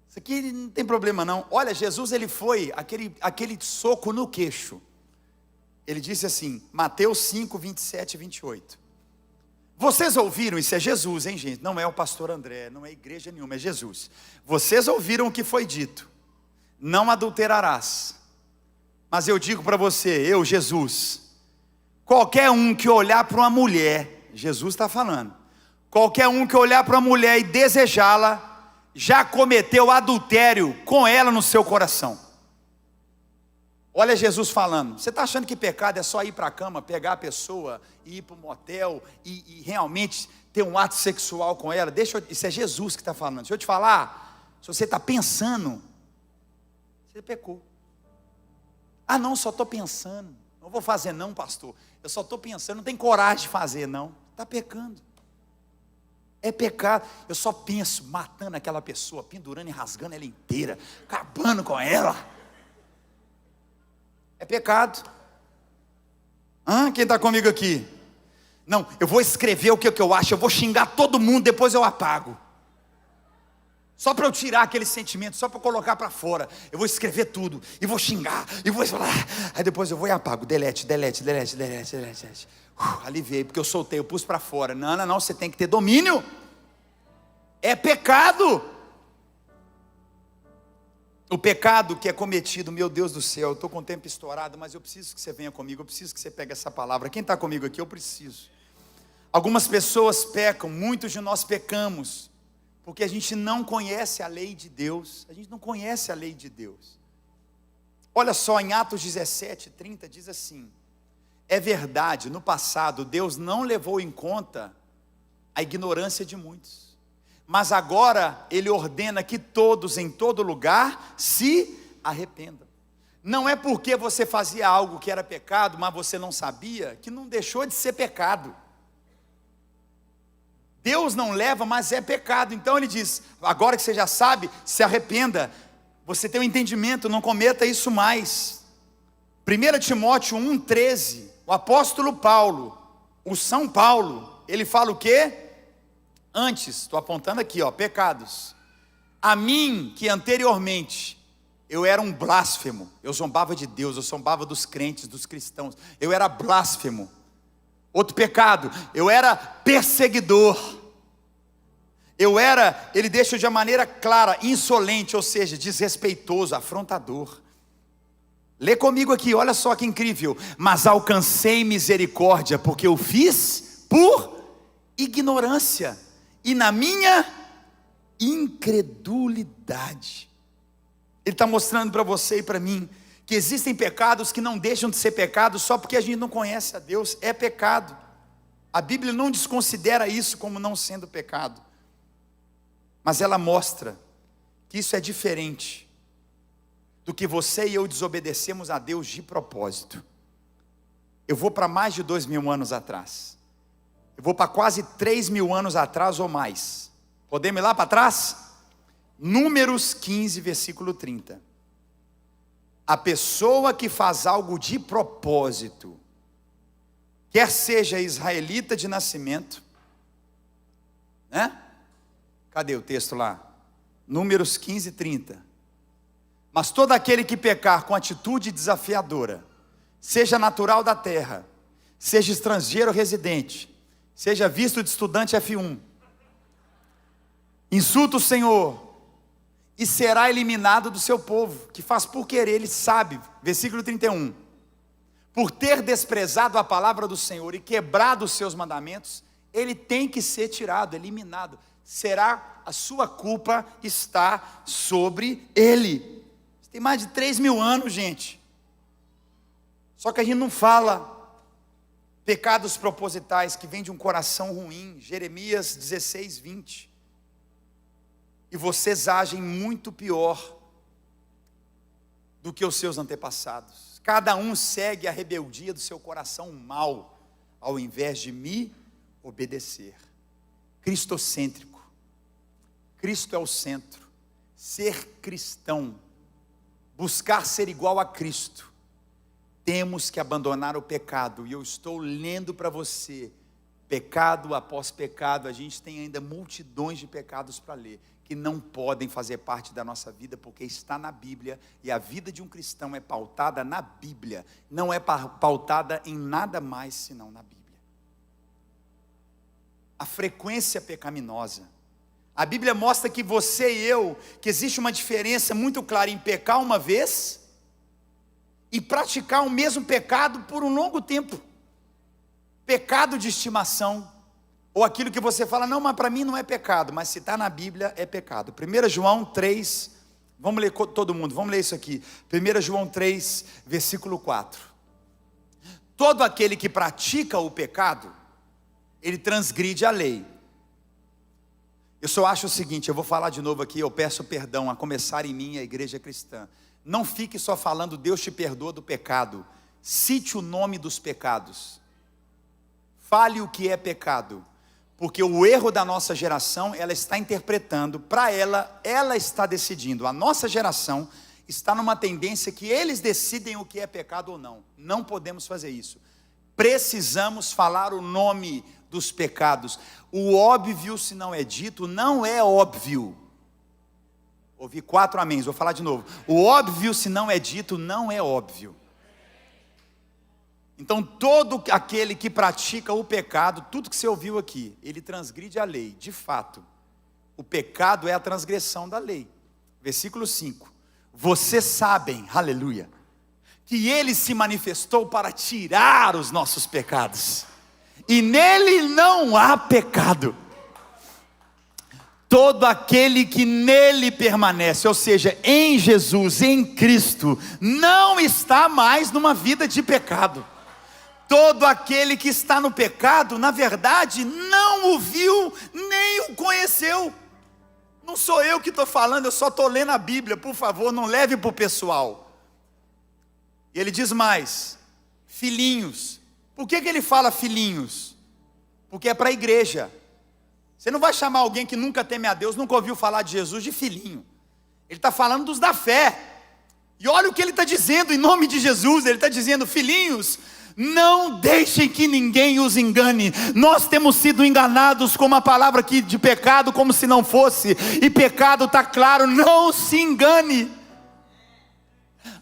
isso aqui não tem problema não. Olha, Jesus, ele foi, aquele soco no queixo, ele disse assim, Mateus 5, 27 e 28, vocês ouviram, isso é Jesus, hein gente, não é o pastor André, não é igreja nenhuma, é Jesus, vocês ouviram o que foi dito, não adulterarás. Mas eu digo para você, eu, Jesus, qualquer um que olhar para uma mulher, Jesus está falando, qualquer um que olhar para uma mulher e desejá-la, já cometeu adultério com ela no seu coração. Olha Jesus falando, você está achando que pecado é só ir para a cama, pegar a pessoa, e ir para o motel, e realmente ter um ato sexual com ela? Isso é Jesus que está falando. Deixa eu te falar, se você está pensando, você pecou. Ah não, só estou pensando, não vou fazer não pastor, eu só estou pensando, não tenho coragem de fazer não, está pecando, é pecado. Eu só penso matando aquela pessoa, pendurando e rasgando ela inteira, acabando com ela, é pecado. Quem está comigo aqui? Não, eu vou escrever o que eu acho, eu vou xingar todo mundo, depois eu apago. Só para eu tirar aquele sentimento, só para colocar para fora. Eu vou escrever tudo, e vou xingar, e vou falar. Aí depois eu vou e apago, delete. Aliviei, porque eu soltei, eu pus para fora. Não, você tem que ter domínio. É pecado. O pecado que é cometido, meu Deus do céu, eu estou com o tempo estourado, mas eu preciso que você venha comigo, eu preciso que você pegue essa palavra. Quem está comigo aqui, eu preciso. Algumas pessoas pecam, muitos de nós pecamos, porque a gente não conhece a lei de Deus. A gente não conhece a lei de Deus. Olha só, em Atos 17, 30 diz assim: é verdade, no passado Deus não levou em conta a ignorância de muitos, mas agora Ele ordena que todos em todo lugar se arrependam. Não é porque você fazia algo que era pecado, mas você não sabia, que não deixou de ser pecado. Deus não leva, mas é pecado. Então ele diz, agora que você já sabe, se arrependa, você tem um entendimento, não cometa isso mais. 1 Timóteo 1,13, o apóstolo Paulo, o São Paulo, ele fala o quê? Antes, estou apontando aqui, pecados. A mim, que anteriormente eu era um blasfemo, eu zombava de Deus, eu zombava dos crentes, dos cristãos, eu era blasfemo. Outro pecado, eu era perseguidor. Ele deixa de uma maneira clara, insolente, ou seja, desrespeitoso, afrontador. Lê comigo aqui, olha só que incrível. Mas alcancei misericórdia, porque eu fiz por ignorância e na minha incredulidade. Ele está mostrando para você e para mim que existem pecados que não deixam de ser pecados só porque a gente não conhece a Deus. É pecado. A Bíblia não desconsidera isso como não sendo pecado, mas ela mostra que isso é diferente do que você e eu desobedecemos a Deus de propósito. Eu vou para mais de 2.000 anos atrás, eu vou para quase 3.000 anos atrás ou mais. Podemos ir lá para trás? Números 15, versículo 30. A pessoa que faz algo de propósito, quer seja israelita de nascimento, né? Cadê o texto lá? Números 15, 30. Mas todo aquele que pecar com atitude desafiadora, seja natural da terra, seja estrangeiro residente, seja visto de estudante F1, insulta o Senhor e será eliminado do seu povo, que faz por querer, ele sabe, versículo 31, por ter desprezado a palavra do Senhor e quebrado os seus mandamentos, ele tem que ser tirado, eliminado, a sua culpa está sobre ele. Tem mais de 3.000 anos, gente, só que a gente não fala. Pecados propositais que vêm de um coração ruim, Jeremias 16, 20, e vocês agem muito pior do que os seus antepassados. Cada um segue a rebeldia do seu coração mau, ao invés de me obedecer. Cristocêntrico. Cristo é o centro. Ser cristão, buscar ser igual a Cristo, temos que abandonar o pecado. E eu estou lendo para você, pecado após pecado. A gente tem ainda multidões de pecados para ler, que não podem fazer parte da nossa vida, porque está na Bíblia, e a vida de um cristão é pautada na Bíblia, não é pautada em nada mais senão na Bíblia. A frequência pecaminosa, a Bíblia mostra que você e eu, que existe uma diferença muito clara em pecar uma vez, e praticar o mesmo pecado por um longo tempo. Pecado de estimação, ou aquilo que você fala, não, mas para mim não é pecado, mas se está na Bíblia é pecado. 1 João 3, vamos ler todo mundo, vamos ler isso aqui. 1 João 3, versículo 4. Todo aquele que pratica o pecado, ele transgride a lei. Eu só acho o seguinte, eu vou falar de novo aqui, eu peço perdão, a começar em mim, a igreja cristã. Não fique só falando, Deus te perdoa do pecado. Cite o nome dos pecados. Fale o que é pecado. Porque o erro da nossa geração, ela está interpretando, para ela está decidindo. A nossa geração está numa tendência que eles decidem o que é pecado ou não. Não podemos fazer isso. Precisamos falar o nome dos pecados. O óbvio, se não é dito, não é óbvio. Ouvi 4 améns, vou falar de novo. O óbvio, se não é dito, não é óbvio. Então todo aquele que pratica o pecado, tudo que você ouviu aqui, ele transgride a lei. De fato, o pecado é a transgressão da lei. Versículo 5. Vocês sabem, aleluia, que ele se manifestou para tirar os nossos pecados, e nele não há pecado. Todo aquele que nele permanece, ou seja, em Jesus, em Cristo, não está mais numa vida de pecado. Todo aquele que está no pecado, na verdade, não o viu, nem o conheceu. Não sou eu que estou falando, eu só estou lendo a Bíblia, por favor, não leve para o pessoal. E ele diz mais, filhinhos. Por que ele fala filhinhos? Porque é para a igreja. Você não vai chamar alguém que nunca teme a Deus, nunca ouviu falar de Jesus, de filhinho. Ele está falando dos da fé. E olha o que ele está dizendo em nome de Jesus. Ele está dizendo: filhinhos, não deixem que ninguém os engane. Nós temos sido enganados com uma palavra aqui de pecado como se não fosse. E pecado está claro, não se engane.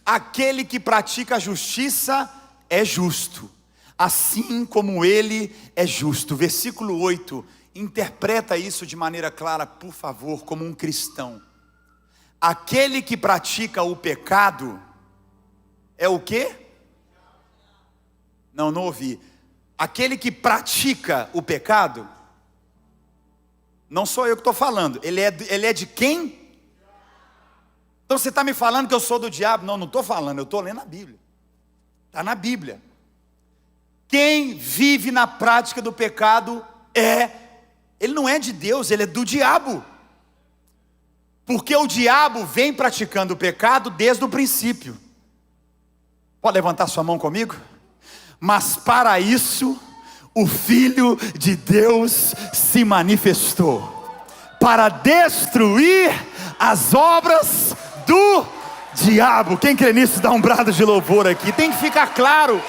Aquele que pratica a justiça é justo, assim como ele é justo. Versículo 8, interpreta isso de maneira clara, por favor, como um cristão. Aquele que pratica o pecado é o quê? Não ouvi. Aquele que pratica o pecado, não sou eu que estou falando, ele é de quem? Então você está me falando que eu sou do diabo? Não estou falando, eu estou lendo a Bíblia. Está na Bíblia. Quem vive na prática do pecado ele não é de Deus, ele é do diabo. Porque o diabo vem praticando o pecado desde o princípio. Pode levantar sua mão comigo? Mas para isso, o Filho de Deus se manifestou, para destruir as obras do diabo. Quem crê nisso, dá um brado de louvor aqui. Tem que ficar claro.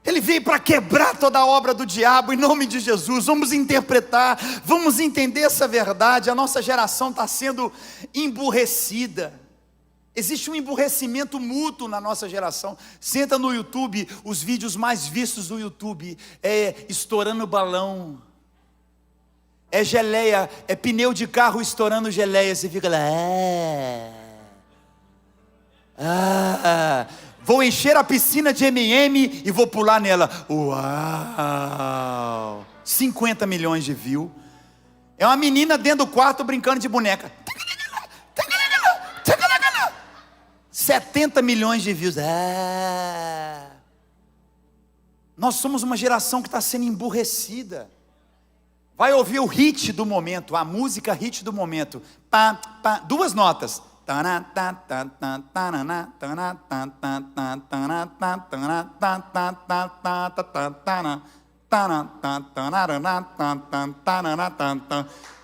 Ele veio para quebrar toda a obra do diabo, em nome de Jesus. Vamos interpretar, vamos entender essa verdade. A nossa geração está sendo emburrecida. Existe um emburrecimento mútuo na nossa geração. Senta no YouTube, os vídeos mais vistos do YouTube estourando balão, geleia, pneu de carro estourando geleia. Você fica lá, vou encher a piscina de M&M e vou pular nela. Uau! 50 milhões de views. É uma menina dentro do quarto brincando de boneca. 70 milhões de views. Nós somos uma geração que está sendo emburrecida. Vai ouvir o hit do momento, a música hit do momento. Duas notas.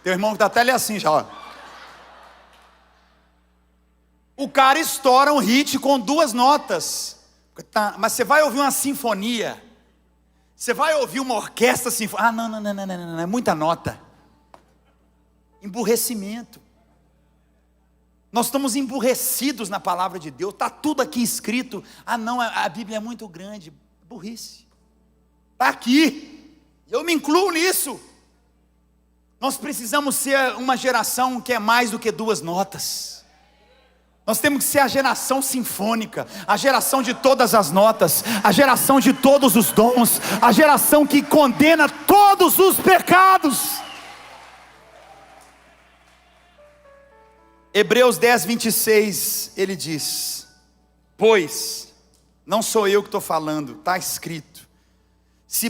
Teu irmão que está até ali assim já, ó. O cara estoura um hit com duas notas. Mas você vai ouvir uma sinfonia, você vai ouvir uma orquestra sinfônica. Não, é muita nota. Emburrecimento. Nós estamos emburrecidos na palavra de Deus. Está tudo aqui escrito. Não, a Bíblia é muito grande. Burrice. Está aqui. Eu me incluo nisso. Nós precisamos ser uma geração que é mais do que duas notas. Nós temos que ser a geração sinfônica, a geração de todas as notas, a geração de todos os dons, a geração que condena todos os pecados. Hebreus 10, 26, ele diz: pois, não sou eu que estou falando, está escrito: se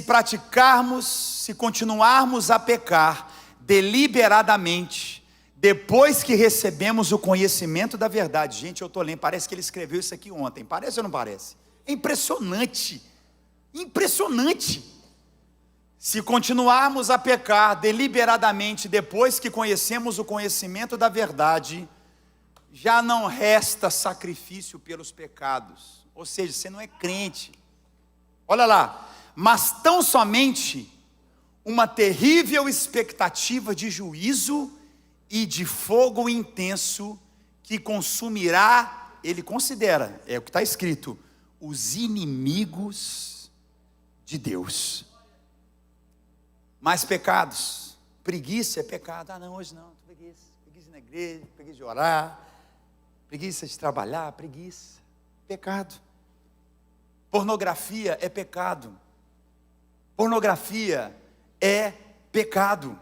continuarmos a pecar deliberadamente, depois que recebemos o conhecimento da verdade. Gente, eu estou lendo, parece que ele escreveu isso aqui ontem, parece ou não parece? É impressionante, impressionante. Se continuarmos a pecar deliberadamente, depois que conhecemos o conhecimento da verdade, já não resta sacrifício pelos pecados. Ou seja, você não é crente. Olha lá, mas tão somente uma terrível expectativa de juízo e de fogo intenso que consumirá, ele considera, é o que está escrito, os inimigos de Deus. Mais pecados. Preguiça é pecado. Não, hoje não, preguiça de ir na igreja, preguiça de orar, preguiça de trabalhar, preguiça, pecado. Pornografia é pecado. Pornografia é pecado.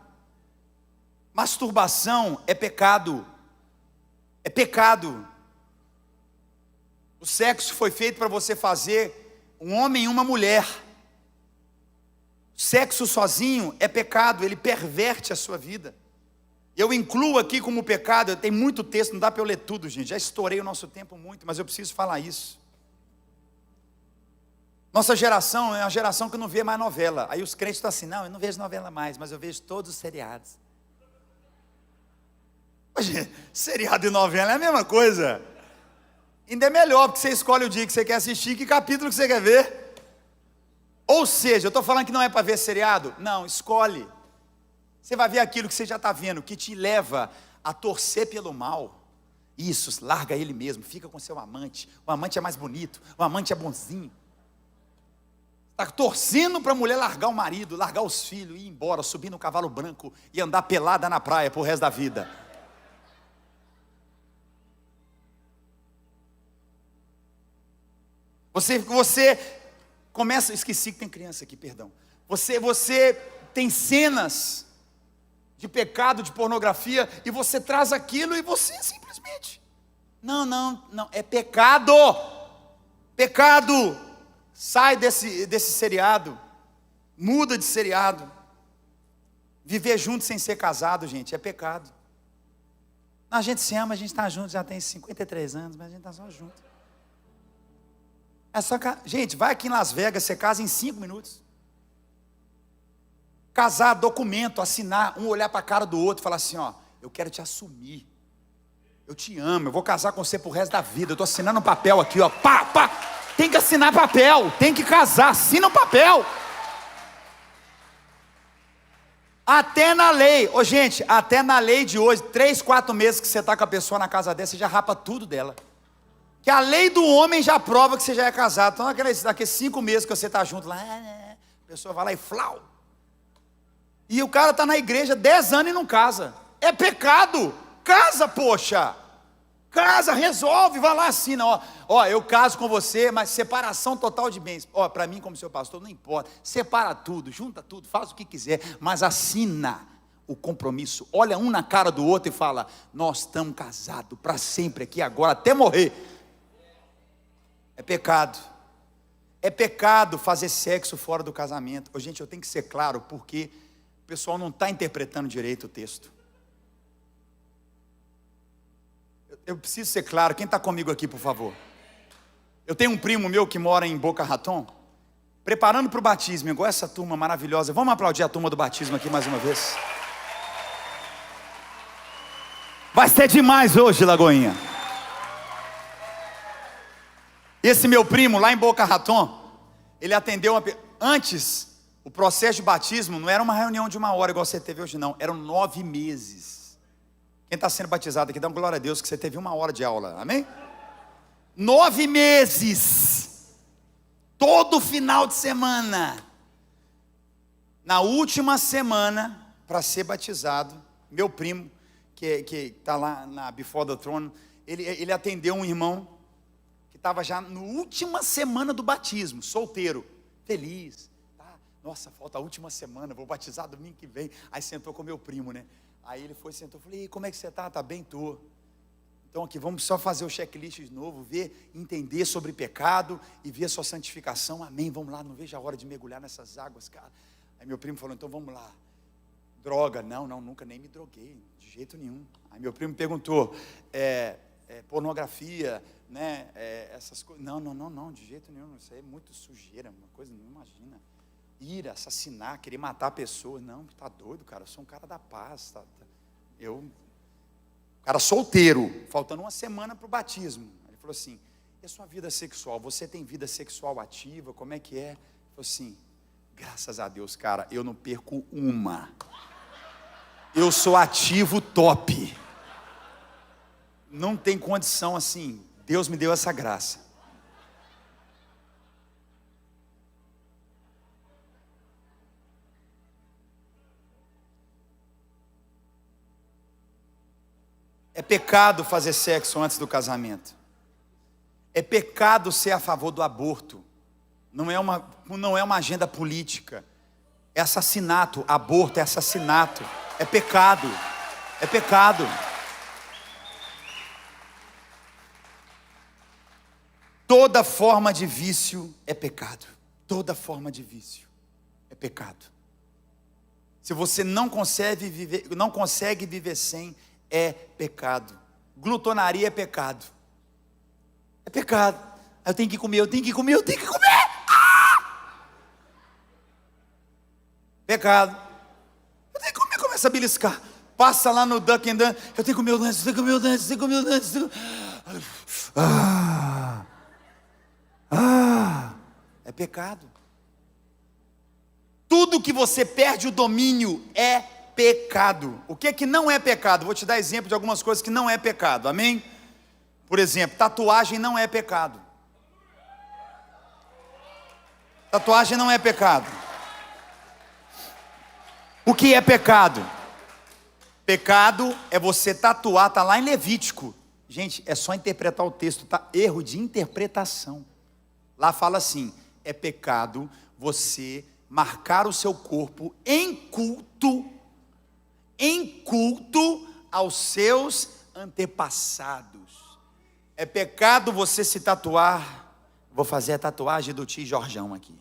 Masturbação é pecado. É pecado. O sexo foi feito para você fazer um homem e uma mulher. Sexo sozinho é pecado, ele perverte a sua vida. Eu incluo aqui como pecado, tem muito texto, não dá para eu ler tudo, gente. Já estourei o nosso tempo muito, mas eu preciso falar isso. Nossa geração é uma geração que não vê mais novela. Aí os crentes estão assim, não, eu não vejo novela mais, mas eu vejo todos os seriados. Hoje, seriado e novela é a mesma coisa. Ainda é melhor, porque você escolhe o dia que você quer assistir, que capítulo que você quer ver. Ou seja, eu estou falando que não é para ver seriado? Não, escolhe. Você vai ver aquilo que você já está vendo, que te leva a torcer pelo mal. Isso, larga ele mesmo, fica com seu amante. O amante é mais bonito, o amante é bonzinho. Está torcendo para a mulher largar o marido, largar os filhos, ir embora, subir no cavalo branco e andar pelada na praia pro resto da vida. Você começa, esqueci que tem criança aqui, perdão. Você tem cenas de pecado, de pornografia, e você traz aquilo e você simplesmente, não, é pecado, pecado, sai desse seriado, muda de seriado. Viver junto sem ser casado, gente, é pecado. A gente se ama, a gente está junto, já tem 53 anos, mas a gente está só junto. Gente, vai aqui em Las Vegas, você casa em 5 minutos. Casar, documento, assinar, um olhar para a cara do outro e falar assim, ó, eu quero te assumir. Eu te amo, eu vou casar com você pro resto da vida. Eu estou assinando um papel aqui, ó, pá. Tem que assinar papel, tem que casar, assina um papel. Até na lei, gente, até na lei de hoje, 3, 4 meses que você está com a pessoa na casa dessa, você já rapa tudo dela. Que a lei do homem já prova que você já é casado. Então, naqueles 5 meses que você está junto lá, a pessoa vai lá e flau. E o cara está na igreja 10 anos e não casa. É pecado. Casa, poxa. Casa, resolve, vai lá, assina. Ó, eu caso com você, mas separação total de bens. Ó, para mim, como seu pastor, não importa. Separa tudo, junta tudo, faz o que quiser, mas assina o compromisso. Olha um na cara do outro e fala, nós estamos casados para sempre aqui agora, até morrer. É pecado. É pecado fazer sexo fora do casamento. Gente, eu tenho que ser claro, porque o pessoal não está interpretando direito o texto. Eu preciso ser claro. Quem está comigo aqui, por favor? Eu tenho um primo meu que mora em Boca Raton, preparando para o batismo, igual essa turma maravilhosa. Vamos aplaudir a turma do batismo aqui mais uma vez. Vai ser demais hoje, Lagoinha. Esse meu primo, lá em Boca Raton, ele atendeu antes, o processo de batismo não era uma reunião de 1 hora, igual você teve hoje não, eram 9 meses. Quem está sendo batizado aqui, dá uma glória a Deus, que você teve 1 hora de aula, amém? 9 meses, todo final de semana. Na última semana, para ser batizado, meu primo, que está lá na Before the Throne, ele atendeu um irmão, estava já na última semana do batismo, solteiro, feliz, tá? Nossa, falta a última semana, vou batizar domingo que vem. Aí sentou com meu primo, né? Aí ele foi, sentou, falei, como é que você está? Tá bem, tô. Então aqui, vamos só fazer o checklist de novo, ver, entender sobre pecado e ver a sua santificação, amém, vamos lá, não vejo a hora de mergulhar nessas águas, cara. Aí meu primo falou, então vamos lá. Droga, não, nunca nem me droguei, de jeito nenhum. Aí meu primo perguntou, pornografia, né, essas coisas, não, de jeito nenhum, isso aí é muito sujeira, uma coisa, não imagina, ira, assassinar, querer matar a pessoa, não, tá doido, cara, eu sou um cara da paz, cara solteiro, faltando 1 semana para o batismo. Ele falou assim, e a sua vida sexual, você tem vida sexual ativa, como é que é? Ele falou assim, graças a Deus, cara, eu não perco uma, eu sou ativo top, não tem condição assim, Deus me deu essa graça. É pecado fazer sexo antes do casamento. É pecado ser a favor do aborto. Não é uma agenda política. É assassinato, aborto é assassinato. É pecado. É pecado. Toda forma de vício é pecado. Toda forma de vício é pecado. Se você não consegue viver sem, é pecado. Glutonaria é pecado. É pecado. Eu tenho que comer. Pecado. Eu tenho que comer, começa a beliscar. Passa lá no Dunkin' Donuts. Eu tenho que comer o Donuts, tenho que comer o Donuts, tenho que comer o Donuts. É pecado. Tudo que você perde o domínio é pecado. O que é que não é pecado? Vou te dar exemplo de algumas coisas que não é pecado, amém? Por exemplo, tatuagem não é pecado. Tatuagem não é pecado. O que é pecado? Pecado é você tatuar, está lá em Levítico. Gente, é só interpretar o texto, tá? Erro de interpretação. Lá fala assim: é pecado você marcar o seu corpo em culto aos seus antepassados. É pecado você se tatuar. Vou fazer a tatuagem do tio Jorjão aqui.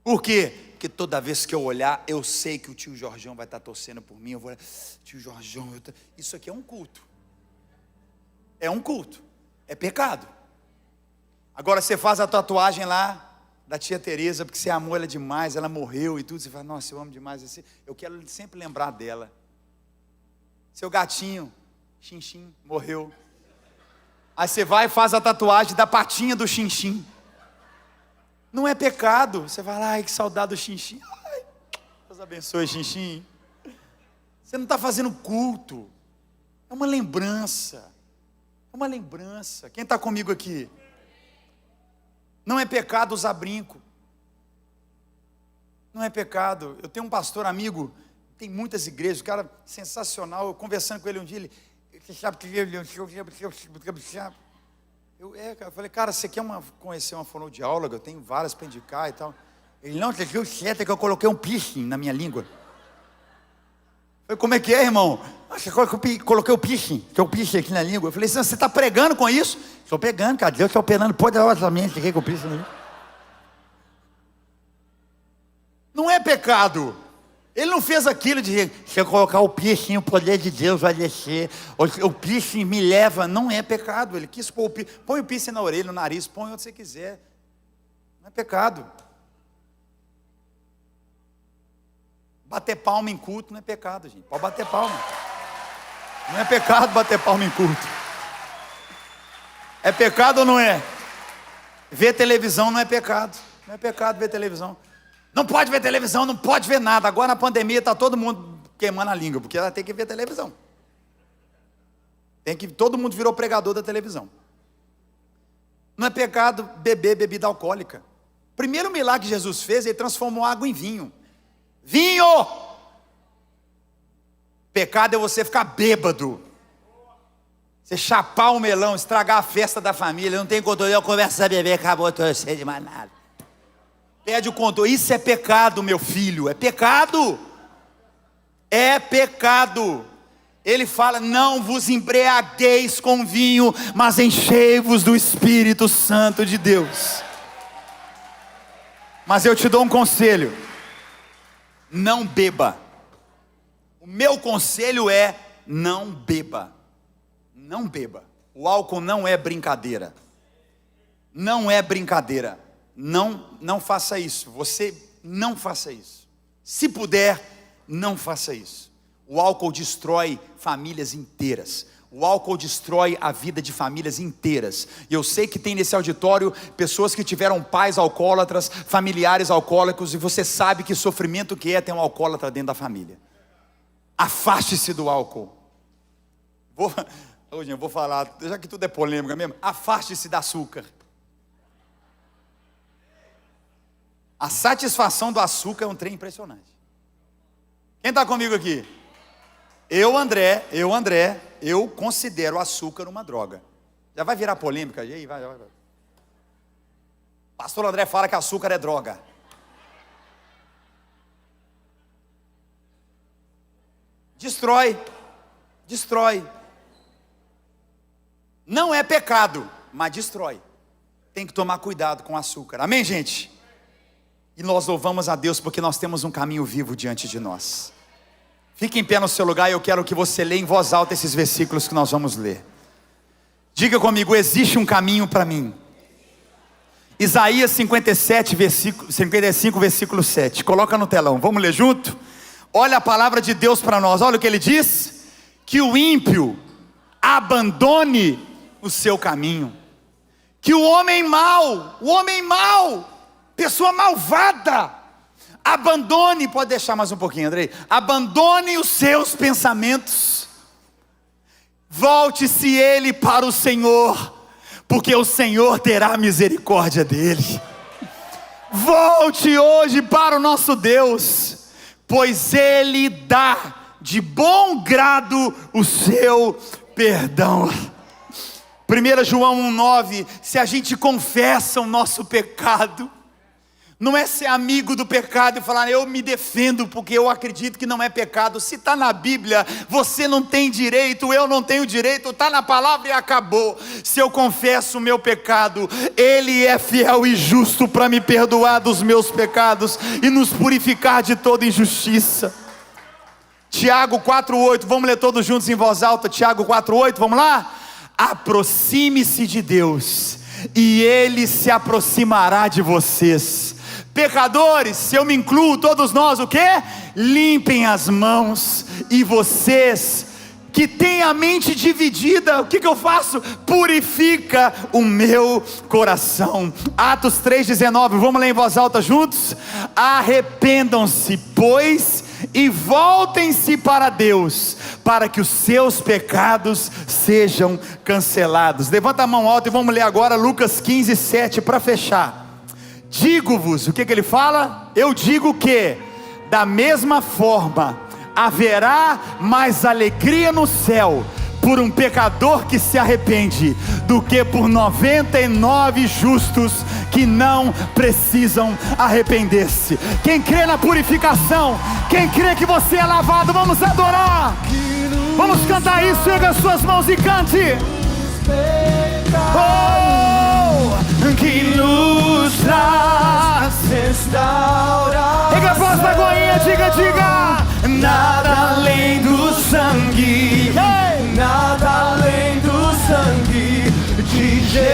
Por quê? Porque toda vez que eu olhar, eu sei que o tio Jorjão vai estar torcendo por mim. Eu vou olhar, tio Jorjão, isso aqui é um culto. É um culto. É pecado. Agora você faz a tatuagem lá da tia Teresa, porque você amou ela demais, ela morreu e tudo. Você fala, nossa, eu amo demais. Eu quero sempre lembrar dela. Seu gatinho, Xinxim, morreu. Aí você vai e faz a tatuagem da patinha do Xinxim. Não é pecado. Você vai lá, ai, que saudade do Xinxim. Ai, Deus abençoe, Xinxim. Você não está fazendo culto. É uma lembrança. É uma lembrança. Quem está comigo aqui? Não é pecado usar brinco. Não é pecado. Eu tenho um pastor amigo, tem muitas igrejas, um cara sensacional. Eu conversando com ele um dia, ele sabe que eu falei, cara, você quer conhecer uma fonoaudióloga? Eu tenho várias para indicar e tal. Ele, não, você viu certo que eu coloquei um piercing na minha língua. Eu falei, como é que é, irmão? Você coloquei o piercing, que é o piercing aqui na língua. Eu falei, você está pregando com isso? Estou pregando, cara, Deus está operando poderosamente aqui com o piercing na língua. Não é pecado. Ele não fez aquilo de, se eu colocar o piercing, o poder de Deus vai descer. O piercing me leva, não é pecado. Ele quis pôr o piercing. Põe o piercing na orelha, no nariz, põe onde você quiser. Não é pecado. Bater palma em culto não é pecado, gente. Pode bater palma. Não é pecado bater palma em culto. É pecado ou não é? Ver televisão não é pecado. Não é pecado ver televisão. Não pode ver televisão, não pode ver nada. Agora na pandemia está todo mundo queimando a língua, porque ela tem que ver televisão. Todo mundo virou pregador da televisão. Não é pecado beber bebida alcoólica. Primeiro milagre que Jesus fez, ele transformou água em vinho. Vinho! Pecado é você ficar bêbado. Você chapar o melão, estragar a festa da família. Não tem controle, eu começo a beber, acabou, estou cheio de mais nada. Pede o controle. Isso é pecado, meu filho. É pecado. É pecado. Ele fala, não vos embriagueis com vinho, mas enchei-vos do Espírito Santo de Deus. Mas eu te dou um conselho. Não beba. O meu conselho é, não beba. Não beba. O álcool não é brincadeira. Não é brincadeira. Não faça isso. Você não faça isso. Se puder, não faça isso. O álcool destrói famílias inteiras. O álcool destrói a vida de famílias inteiras. E eu sei que tem nesse auditório pessoas que tiveram pais alcoólatras, familiares alcoólicos, e você sabe que sofrimento que é ter um alcoólatra dentro da família. Afaste-se do álcool. Hoje eu vou falar, já que tudo é polêmica mesmo, afaste-se do açúcar. A satisfação do açúcar é um trem impressionante. Quem está comigo aqui? Eu, André, eu considero o açúcar uma droga. Já vai virar polêmica aí? Vai. Pastor André fala que açúcar é droga. Destrói. Não é pecado, mas destrói. Tem que tomar cuidado com o açúcar. Amém, gente? E nós louvamos a Deus porque nós temos um caminho vivo diante de nós. Fique em pé no seu lugar e eu quero que você leia em voz alta esses versículos que nós vamos ler. Diga comigo, existe um caminho para mim. Isaías 55, versículo 7. Coloca no telão, vamos ler junto? Olha a palavra de Deus para nós, olha o que ele diz: que o ímpio abandone o seu caminho, que o homem mau, pessoa malvada, abandone, pode deixar mais um pouquinho, Andrei, abandone os seus pensamentos, volte-se ele para o Senhor, porque o Senhor terá misericórdia dele. Volte hoje para o nosso Deus, pois Ele dá de bom grado o seu perdão. 1 João 1,9, se a gente confessa o nosso pecado, não é ser amigo do pecado e falar, eu me defendo porque eu acredito que não é pecado. Se está na Bíblia, você não tem direito, eu não tenho direito, está na palavra e acabou. Se eu confesso o meu pecado, Ele é fiel e justo para me perdoar dos meus pecados e nos purificar de toda injustiça. Tiago 4,8, vamos ler todos juntos em voz alta, Tiago 4,8, vamos lá? Aproxime-se de Deus e Ele se aproximará de vocês. Pecadores, se eu me incluo, todos nós, o quê? Limpem as mãos. E vocês que têm a mente dividida, o que eu faço? Purifica o meu coração. Atos 3,19, vamos ler em voz alta juntos? Arrependam-se, pois, e voltem-se para Deus, para que os seus pecados sejam cancelados. Levanta a mão alta e vamos ler agora Lucas 15:7 para fechar. Digo-vos, o que ele fala? Eu digo que, da mesma forma, haverá mais alegria no céu por um pecador que se arrepende, do que por 99 justos que não precisam arrepender-se. Quem crê na purificação, quem crê que você é lavado, vamos adorar, vamos cantar isso, erga as suas mãos e cante. Que nos traz restauração. Erga a voz da goinha, diga. Nada além do sangue, nada além do sangue de Jesus.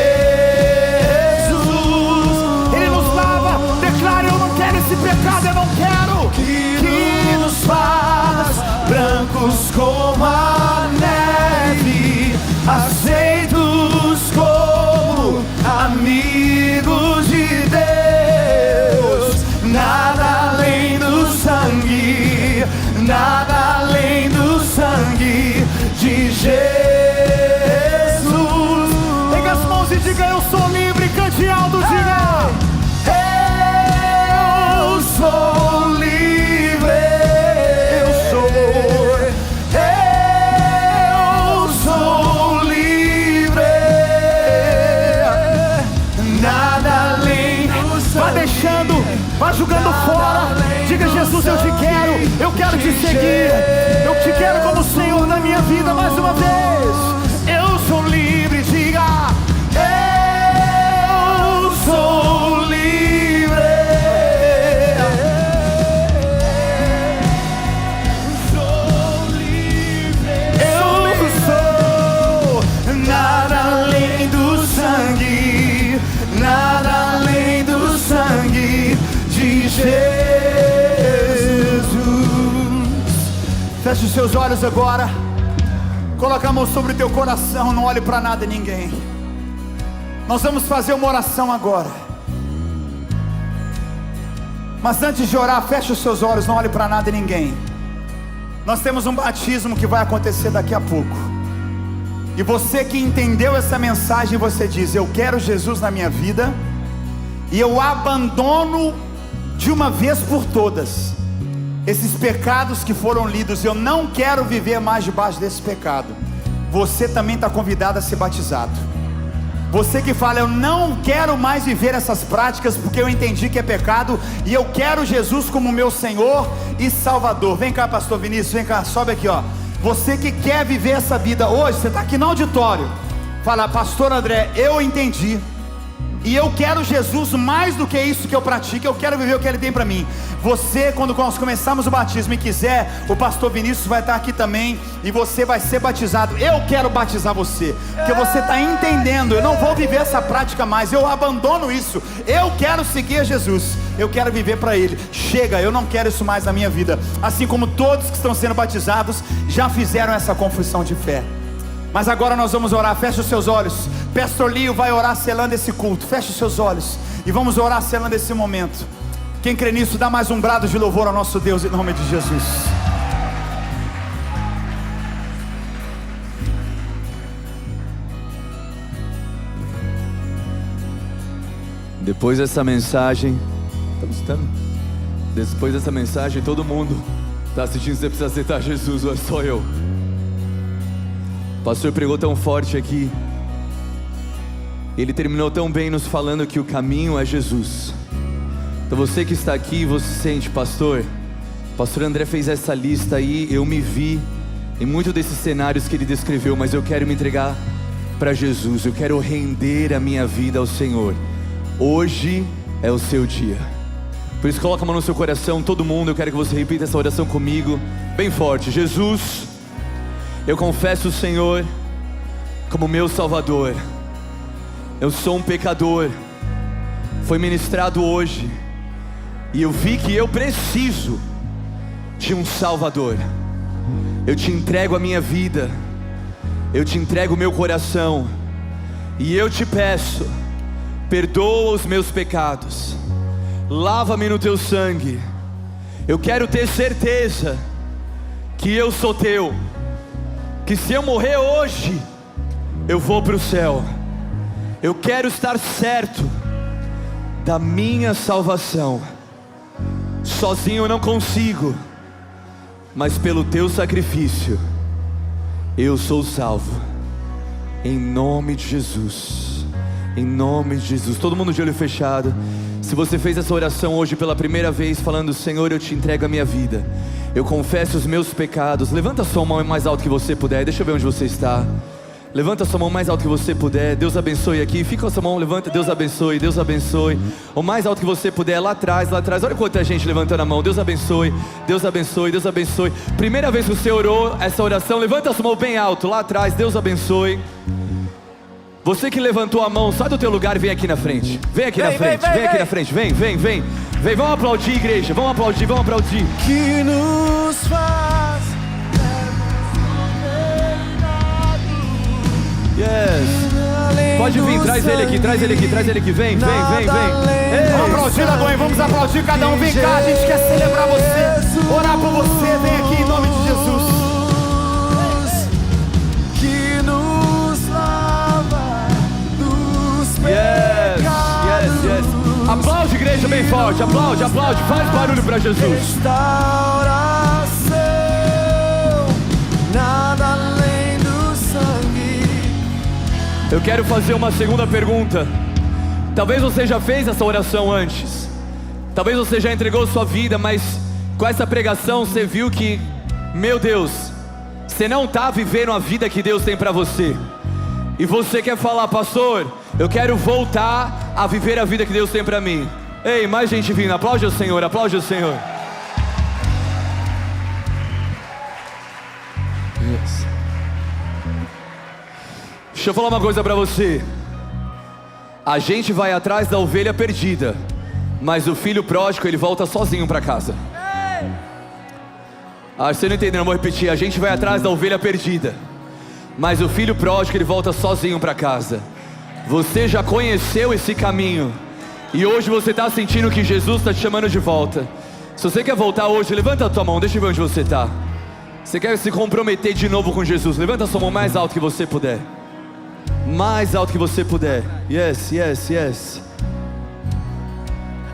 Ele nos lava, declara, eu não quero esse pecado, eu não quero. Que nos faz brancos como a neve, aceitos como amigos de Deus. Nada além do sangue, nada além do sangue de Jesus. Pega as mãos e diga, eu sou livre, cante alto, diga, eu sou livre, eu sou livre. Nada além do sangue. Vá deixando, vá jogando fora. Diga, Jesus, eu te quero te seguir, eu te quero como Senhor na minha vida. Mais uma vez, eu sou livre, diga, eu sou livre, eu sou, nada além do sangue, nada além do sangue de Jesus. Feche os seus olhos agora, coloca a mão sobre o teu coração, não olhe para nada e ninguém. Nós vamos fazer uma oração agora, mas antes de orar, feche os seus olhos, não olhe para nada e ninguém. Nós temos um batismo que vai acontecer daqui a pouco, e você que entendeu essa mensagem, você diz, eu quero Jesus na minha vida, e eu abandono de uma vez por todas esses pecados que foram lidos, eu não quero viver mais debaixo desse pecado. Você também está convidado a ser batizado. Você que fala, eu não quero mais viver essas práticas porque eu entendi que é pecado e eu quero Jesus como meu Senhor e Salvador. Vem cá, pastor Vinícius, vem cá, sobe aqui, ó. Você que quer viver essa vida hoje, você está aqui no auditório, fala, pastor André, eu entendi E eu quero Jesus mais do que isso que eu pratico. Eu quero viver o que Ele tem para mim. Você, quando nós começarmos o batismo e quiser, o pastor Vinícius vai estar aqui também, e você vai ser batizado. Eu quero batizar você, porque você está entendendo, eu não vou viver essa prática mais, eu abandono isso. Eu quero seguir Jesus, eu quero viver para Ele. Chega, eu não quero isso mais na minha vida. Assim como todos que estão sendo batizados já fizeram essa confissão de fé. Mas agora nós vamos orar. Feche os seus olhos. Pastor Lio vai orar selando esse culto. Feche os seus olhos e vamos orar selando esse momento. Quem crê nisso, dá mais um brado de louvor ao nosso Deus, em nome de Jesus. Depois dessa mensagem, tá me escutando? Depois dessa mensagem, todo mundo está assistindo. Você precisa aceitar Jesus, ou é só eu? O pastor pregou tão forte aqui. Ele terminou tão bem nos falando que o caminho é Jesus. Então você que está aqui, você sente, pastor André fez essa lista aí, eu me vi em muitos desses cenários que ele descreveu, mas eu quero me entregar para Jesus, eu quero render a minha vida ao Senhor. Hoje é o seu dia. Por isso coloca a mão no seu coração, todo mundo. Eu quero que você repita essa oração comigo, bem forte. Jesus, eu confesso o Senhor como meu Salvador. Eu sou um pecador. Foi ministrado hoje e eu vi que eu preciso de um Salvador. Eu te entrego a minha vida, eu te entrego o meu coração, e eu te peço, perdoa os meus pecados, lava-me no teu sangue. Eu quero ter certeza que eu sou teu, que se eu morrer hoje, eu vou para o céu. Eu quero estar certo da minha salvação. Sozinho eu não consigo, mas pelo teu sacrifício eu sou salvo. Em nome de Jesus, em nome de Jesus. Todo mundo de olho fechado. Se você fez essa oração hoje pela primeira vez, falando: Senhor, eu te entrego a minha vida, eu confesso os meus pecados, levanta a sua mão mais alto que você puder. Deixa eu ver onde você está. Levanta a sua mão mais alto que você puder. Deus abençoe aqui. Fica com a sua mão, levanta. Deus abençoe, Deus abençoe. O mais alto que você puder, lá atrás, lá atrás. Olha quanta gente levantando a mão. Deus abençoe, Deus abençoe, Deus abençoe. Primeira vez que você orou essa oração, levanta a sua mão bem alto, lá atrás. Deus abençoe. Você que levantou a mão, sai do teu lugar e vem aqui na frente. Vem aqui na frente, vem aqui na frente. Vem, vem, vem. Vem, vamos aplaudir, igreja. Vamos aplaudir, vamos aplaudir. Que nos faz. Yes. Pode vir, traz ele aqui, traz ele aqui, traz ele aqui. Vem, vem, vem, vem. Vamos aplaudir, Lagoinha, vamos aplaudir cada um. Vem cá, a gente quer celebrar você, orar por você. Vem aqui em nome de Jesus. Que nos lava dos Yes, yes, yes. Aplaude, igreja, bem forte. Aplaude, aplaude, faz barulho para Jesus. restauração, nada além do sangue. Eu quero fazer uma segunda pergunta. Talvez você já fez essa oração antes, talvez você já entregou sua vida, mas com essa pregação você viu que, meu Deus, você não está vivendo a vida que Deus tem para você. E você quer falar: pastor, eu quero voltar a viver a vida que Deus tem para mim. Ei, mais gente vindo, aplaude o Senhor, aplaude o Senhor. Yes. Deixa eu falar uma coisa para você. A gente vai atrás da ovelha perdida, mas o filho pródigo, ele volta sozinho para casa. Você não entendeu, eu vou repetir. A gente vai atrás da ovelha perdida, mas o filho pródigo, ele volta sozinho para casa. Você já conheceu esse caminho, e hoje você está sentindo que Jesus está te chamando de volta. Se você quer voltar hoje, levanta a tua mão, deixa eu ver onde você está. Você quer se comprometer de novo com Jesus? Levanta a sua mão mais alto que você puder. Mais alto que você puder. Yes, yes, yes.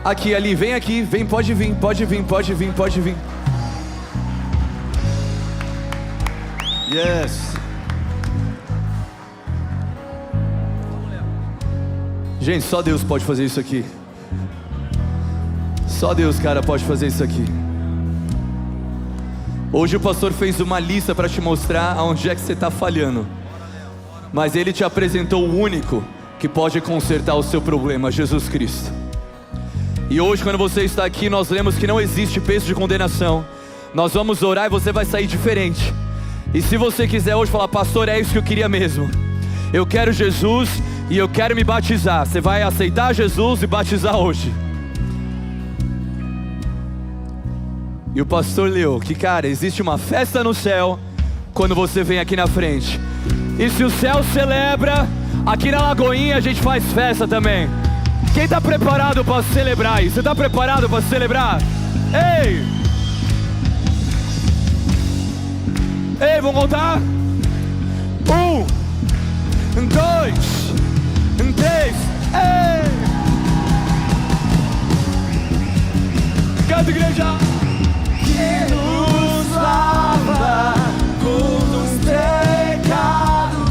Aqui, ali, vem aqui, vem, pode vir, pode vir, pode vir, pode vir. Yes. Gente, só Deus pode fazer isso aqui. Só Deus, cara, pode fazer isso aqui. Hoje o pastor fez uma lista para te mostrar aonde é que você está falhando, mas ele te apresentou o único que pode consertar o seu problema, Jesus Cristo. E hoje, quando você está aqui, nós lemos que não existe peso de condenação. Nós vamos orar e você vai sair diferente. E se você quiser hoje falar, pastor, é isso que eu queria mesmo, eu quero Jesus e eu quero me batizar, você vai aceitar Jesus e batizar hoje. E o pastor leu que, cara, existe uma festa no céu quando você vem aqui na frente. E se o céu celebra, aqui na Lagoinha a gente faz festa também. Quem está preparado para celebrar isso? Você está preparado para celebrar? Ei! Ei, vamos contar? 1, 2, 3, ei! Canta, igreja! Que nos lava com os pecados,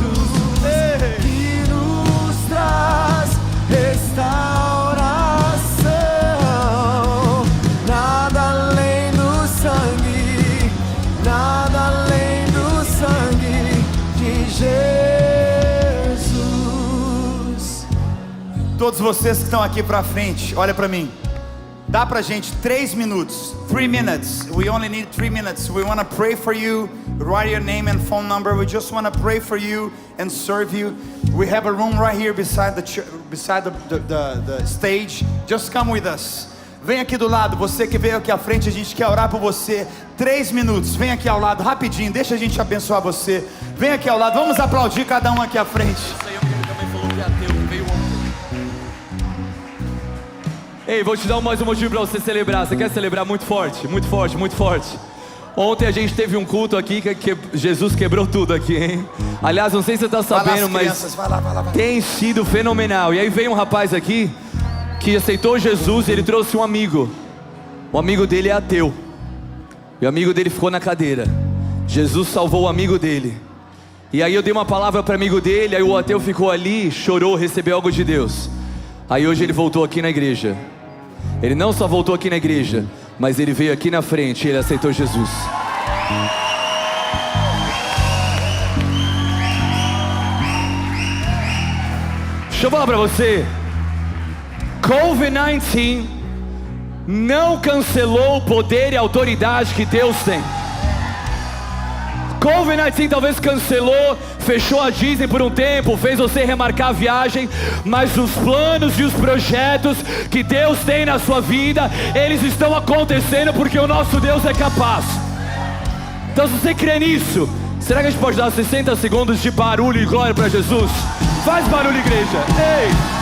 que nos traz restauração. Nada além do sangue, nada além do sangue de Jesus. Todos vocês que estão aqui pra frente, olha pra mim. Dá pra gente 3 minutos. 3 minutes. We only need 3 minutes. We want to pray for you. Write your name and phone number. We just want to pray for you and serve you. We have a room right here beside the stage. Just come with us. Vem aqui do lado. Você que veio aqui à frente, a gente quer orar por você. 3 minutos. Vem aqui ao lado, rapidinho. Deixa a gente abençoar você. Vem aqui ao lado. Vamos aplaudir cada um aqui à frente. Ei, vou te dar mais um motivo para você celebrar. Você quer celebrar muito forte, muito forte, muito forte. Ontem a gente teve um culto aqui que Jesus quebrou tudo aqui, hein? Aliás, não sei se você está sabendo, mas vai lá. tem sido fenomenal. E aí veio um rapaz aqui que aceitou Jesus e ele trouxe um amigo. O amigo dele é ateu. E o amigo dele ficou na cadeira. Jesus salvou o amigo dele. E aí eu dei uma palavra para o amigo dele, aí o ateu ficou ali, chorou, recebeu algo de Deus. Aí hoje ele voltou aqui na igreja. Ele não só voltou aqui na igreja, mas ele veio aqui na frente e ele aceitou Jesus. Deixa eu falar pra você, COVID-19 não cancelou o poder e a autoridade que Deus tem. COVID-19 talvez cancelou, fechou a Disney por um tempo, fez você remarcar a viagem, mas os planos e os projetos que Deus tem na sua vida, eles estão acontecendo porque o nosso Deus é capaz. Então se você crê nisso, será que a gente pode dar 60 segundos de barulho e glória para Jesus? Faz barulho, igreja! Ei!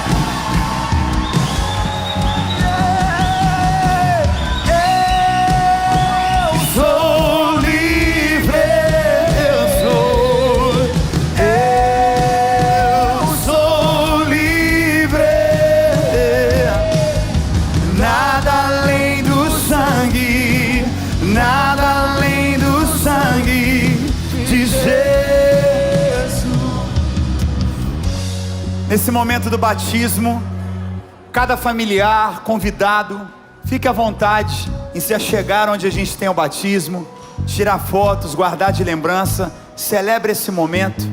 Nesse momento do batismo, cada familiar, convidado, fique à vontade em se achegar onde a gente tem o batismo, tirar fotos, guardar de lembrança, celebre esse momento.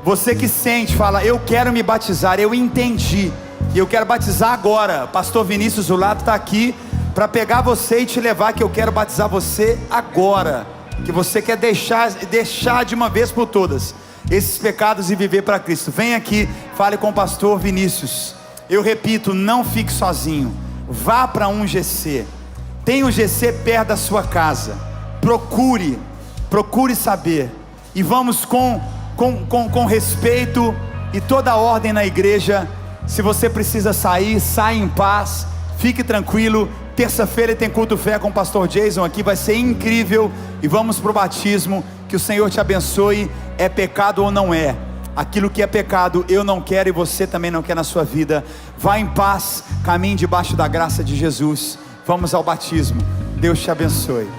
Você que sente, fala, eu quero me batizar, eu entendi, e eu quero batizar agora. Pastor Vinícius Zulato está aqui para pegar você e te levar, que eu quero batizar você agora, que você quer deixar de uma vez por todas esses pecados e viver para Cristo. Vem aqui, fale com o pastor Vinícius. Eu repito, não fique sozinho, vá para um GC. Tem um GC perto da sua casa. Procure saber. E vamos com respeito e toda a ordem na igreja. Se você precisa sair, saia em paz, fique tranquilo. Terça-feira tem culto fé com o pastor Jason aqui, vai ser incrível. E vamos para o batismo. Que o Senhor te abençoe. É pecado ou não é? Aquilo que é pecado eu não quero e você também não quer na sua vida. Vá em paz, caminhe debaixo da graça de Jesus. Vamos ao batismo. Deus te abençoe.